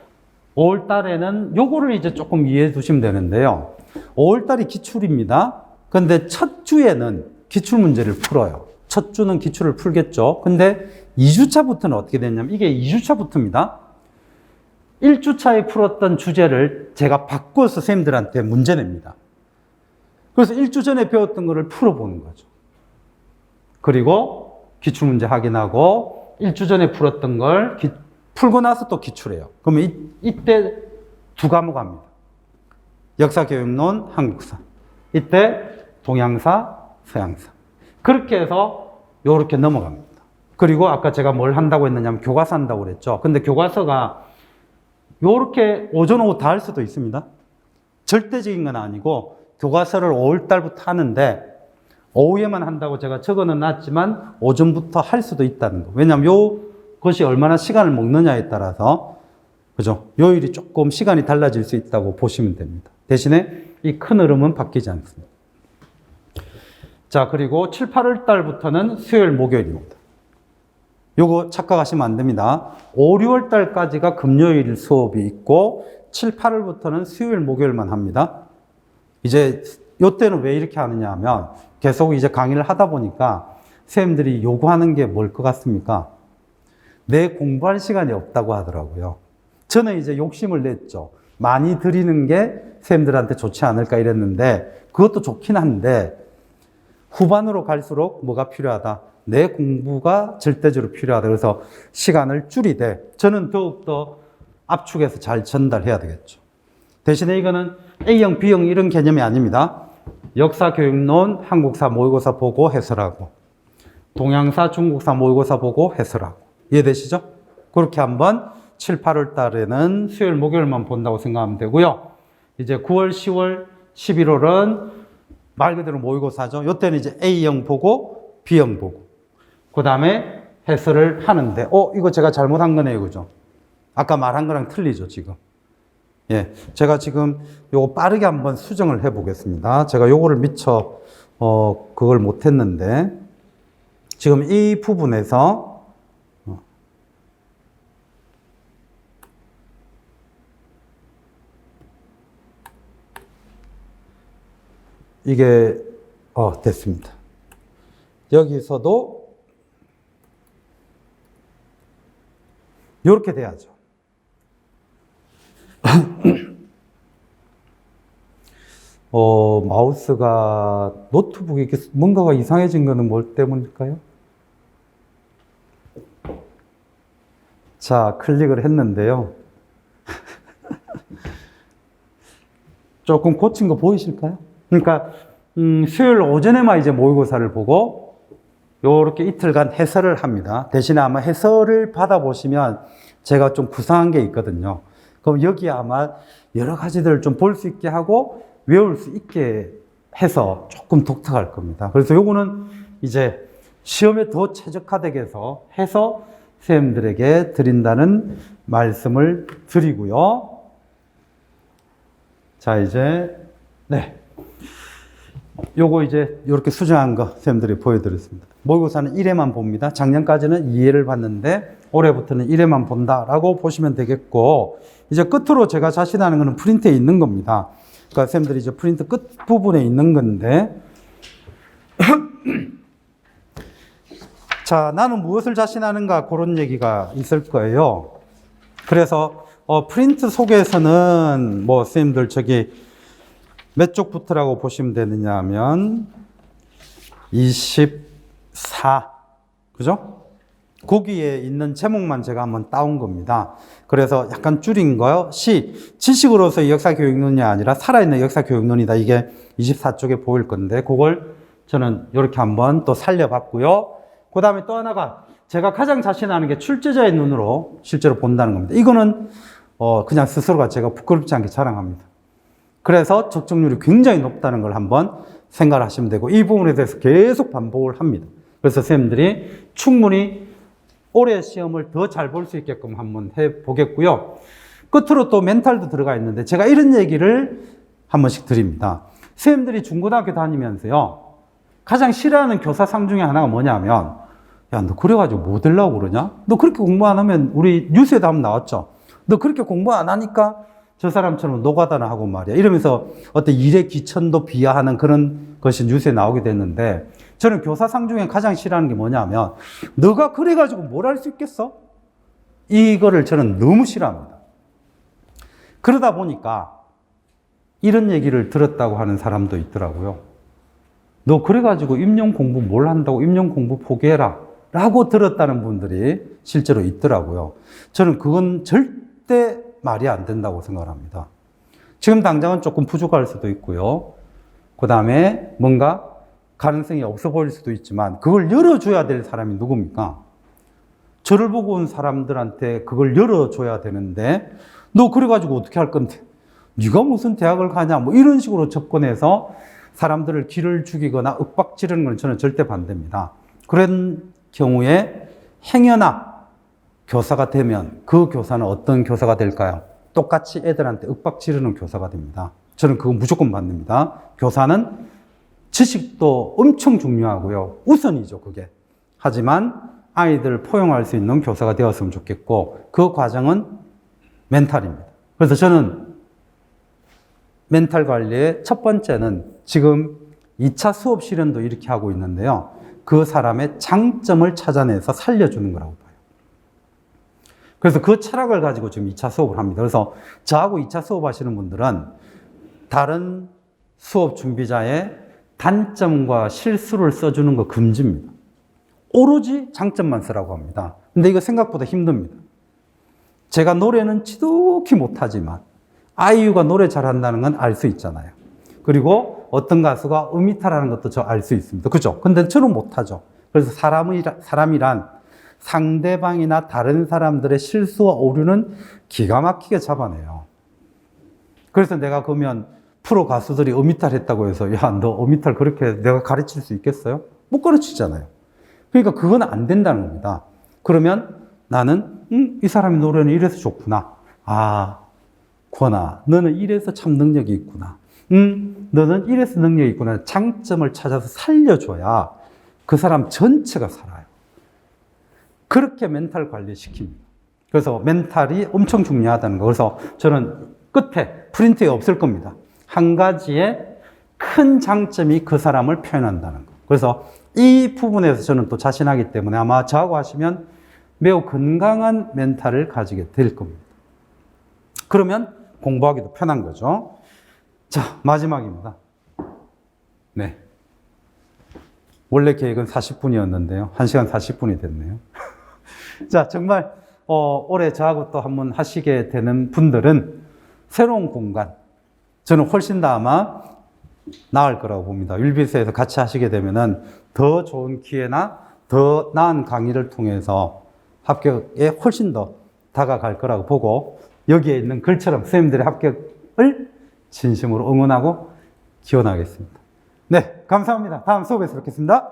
5월 달에는 요거를 이제 조금 이해해 두시면 되는데요. 5월 달이 기출입니다. 근데 첫 주에는 기출 문제를 풀어요. 첫 주는 기출을 풀겠죠. 근데 2주차부터는 어떻게 됐냐면, 이게 2주차부터입니다. 1주차에 풀었던 주제를 제가 바꿔서 선생님들한테 문제 냅니다. 그래서 1주 전에 배웠던 거를 풀어보는 거죠. 그리고 기출문제 확인하고 1주 전에 풀었던 걸 풀고 나서 또 기출해요. 그러면 이때 2과목 합니다. 역사교육론, 한국사. 이때 동양사, 서양사. 그렇게 해서 요렇게 넘어갑니다. 그리고 아까 제가 뭘 한다고 했느냐면 교과서 한다고 그랬죠. 근데 교과서가 요렇게 오전 오후 다 할 수도 있습니다. 절대적인 건 아니고 교과서를 5월 달부터 하는데 오후에만 한다고 제가 적어는 놨지만 오전부터 할 수도 있다는 거. 왜냐하면 요것이 얼마나 시간을 먹느냐에 따라서, 그죠? 요일이 조금 시간이 달라질 수 있다고 보시면 됩니다. 대신에 이 큰 흐름은 바뀌지 않습니다. 자, 그리고 7, 8월 달부터는 수요일, 목요일입니다. 요거 착각하시면 안 됩니다. 5, 6월 달까지가 금요일 수업이 있고 7, 8월부터는 수요일, 목요일만 합니다. 이제 요때는 왜 이렇게 하느냐 하면 계속 이제 강의를 하다 보니까 선생님들이 요구하는 게 뭘 것 같습니까? 내 공부할 시간이 없다고 하더라고요. 저는 이제 욕심을 냈죠. 많이 드리는 게 선생님들한테 좋지 않을까 이랬는데, 그것도 좋긴 한데 후반으로 갈수록 뭐가 필요하다? 내 공부가 절대적으로 필요하다. 그래서 시간을 줄이되 저는 더욱더 압축해서 잘 전달해야 되겠죠. 대신에 이거는 A형, B형 이런 개념이 아닙니다. 역사, 교육론, 한국사, 모의고사 보고 해설하고, 동양사, 중국사, 모의고사 보고 해설하고. 이해되시죠? 그렇게 한번 7, 8월 달에는 수요일, 목요일만 본다고 생각하면 되고요. 이제 9월, 10월, 11월은 말 그대로 모의고사죠. 이때는 이제 A형 보고 B형 보고, 그 다음에 해설을 하는데, 이거 제가 잘못한 거네요. 그죠? 아까 말한 거랑 틀리죠, 지금. 예. 제가 지금 요거 빠르게 한번 수정을 해 보겠습니다. 제가 요거를 미처, 그걸 못 했는데, 지금 이 부분에서, 이게, 됐습니다. 여기서도 이렇게 돼야죠. 마우스가 노트북에 이렇게 뭔가가 이상해진 거는 뭘 때문일까요? 자, 클릭을 했는데요. 조금 고친 거 보이실까요? 그러니까 수요일 오전에만 이제 모의고사를 보고 요렇게 이틀간 해설을 합니다. 대신에 아마 해설을 받아보시면 제가 좀 구상한 게 있거든요. 그럼 여기에 아마 여러 가지들을 좀 볼 수 있게 하고 외울 수 있게 해서 조금 독특할 겁니다. 그래서 요거는 이제 시험에 더 최적화되게 해서 선생님들에게 드린다는 말씀을 드리고요. 자, 이제, 네. 요거 이제 이렇게 수정한 거 선생님들이 보여드렸습니다. 모의고사는 1회만 봅니다. 작년까지는 2회를 봤는데 올해부터는 1회만 본다라고 보시면 되겠고, 이제 끝으로 제가 자신하는 거는 프린트에 있는 겁니다. 그러니까 선생님들이 이제 프린트 끝 부분에 있는 건데, 자, 나는 무엇을 자신하는가 그런 얘기가 있을 거예요. 그래서 프린트 속에서는 뭐 선생님들 저기 몇 쪽부터라고 보시면 되느냐 하면 24. 그죠? 거기에 있는 제목만 제가 한번 따온 겁니다. 그래서 약간 줄인 거요. 지식으로서의 역사교육론이 아니라 살아있는 역사교육론이다. 이게 24쪽에 보일 건데, 그걸 저는 이렇게 한번 또 살려봤고요. 그 다음에 또 하나가 제가 가장 자신하는 게 출제자의 눈으로 실제로 본다는 겁니다. 이거는 그냥 스스로가 제가 부끄럽지 않게 자랑합니다. 그래서 적중률이 굉장히 높다는 걸 한번 생각을 하시면 되고, 이 부분에 대해서 계속 반복을 합니다. 그래서 선생님들이 충분히 올해 시험을 더 잘 볼 수 있게끔 한번 해보겠고요. 끝으로 또 멘탈도 들어가 있는데, 제가 이런 얘기를 한 번씩 드립니다. 선생님들이 중고등학교 다니면서요, 가장 싫어하는 교사상 중에 하나가 뭐냐면, 야, 너 그래가지고 뭐 되려고 그러냐? 너 그렇게 공부 안 하면, 우리 뉴스에도 한번 나왔죠. 너 그렇게 공부 안 하니까 저 사람처럼 노가다나 하고 말이야. 이러면서 어떤 일의 기천도 비하하는 그런 것이 뉴스에 나오게 됐는데, 저는 교사상 중에 가장 싫어하는 게 뭐냐면, 너가 그래가지고 뭘 할 수 있겠어? 이거를 저는 너무 싫어합니다. 그러다 보니까 이런 얘기를 들었다고 하는 사람도 있더라고요. 너 그래가지고 임용 공부 뭘 한다고 임용 공부 포기해라 라고 들었다는 분들이 실제로 있더라고요. 저는 그건 절대 말이 안 된다고 생각합니다. 지금 당장은 조금 부족할 수도 있고요. 그 다음에 뭔가 가능성이 없어 보일 수도 있지만, 그걸 열어줘야 될 사람이 누굽니까? 저를 보고 온 사람들한테 그걸 열어줘야 되는데, 너 그래가지고 어떻게 할 건데? 네가 무슨 대학을 가냐? 뭐 이런 식으로 접근해서 사람들을 기를 죽이거나 윽박지르는 건 저는 절대 반대입니다. 그런 경우에 행여나 교사가 되면 그 교사는 어떤 교사가 될까요? 똑같이 애들한테 윽박지르는 교사가 됩니다. 저는 그거 무조건 반대입니다. 교사는 지식도 엄청 중요하고요. 우선이죠, 그게. 하지만 아이들을 포용할 수 있는 교사가 되었으면 좋겠고, 그 과정은 멘탈입니다. 그래서 저는 멘탈 관리의 첫 번째는 지금 2차 수업 실현도 이렇게 하고 있는데요. 그 사람의 장점을 찾아내서 살려주는 거라고 봐요. 그래서 그 철학을 가지고 지금 2차 수업을 합니다. 그래서 저하고 2차 수업 하시는 분들은 다른 수업 준비자의 단점과 실수를 써주는 거 금지입니다. 오로지 장점만 쓰라고 합니다. 근데 이거 생각보다 힘듭니다. 제가 노래는 지독히 못하지만 아이유가 노래 잘한다는 건 알 수 있잖아요. 그리고 어떤 가수가 음이탈하는 것도 저 알 수 있습니다. 그죠? 근데 저는 못하죠. 그래서 사람이란 상대방이나 다른 사람들의 실수와 오류는 기가 막히게 잡아내요. 그래서 내가 그러면 프로 가수들이 음이탈 했다고 해서, 야, 너 음이탈 그렇게 내가 가르칠 수 있겠어요? 못 가르치잖아요. 그러니까 그건 안 된다는 겁니다. 그러면 나는, 이 사람의 노래는 이래서 좋구나. 아, 권아, 너는 이래서 참 능력이 있구나. 너는 이래서 능력이 있구나. 장점을 찾아서 살려줘야 그 사람 전체가 살아요. 그렇게 멘탈 관리시킵니다. 그래서 멘탈이 엄청 중요하다는 거. 그래서 저는 끝에 프린트에 없을 겁니다. 한 가지의 큰 장점이 그 사람을 표현한다는 거. 그래서 이 부분에서 저는 또 자신하기 때문에 아마 저하고 하시면 매우 건강한 멘탈을 가지게 될 겁니다. 그러면 공부하기도 편한 거죠. 자, 마지막입니다. 네. 원래 계획은 40분이었는데요. 1시간 40분이 됐네요. 자, 정말 올해 저하고 또 한번 하시게 되는 분들은 새로운 공간, 저는 훨씬 더 아마 나을 거라고 봅니다. 율비스에서 같이 하시게 되면은 더 좋은 기회나 더 나은 강의를 통해서 합격에 훨씬 더 다가갈 거라고 보고, 여기에 있는 글처럼 선생님들의 합격을 진심으로 응원하고 기원하겠습니다. 네, 감사합니다. 다음 수업에서 뵙겠습니다.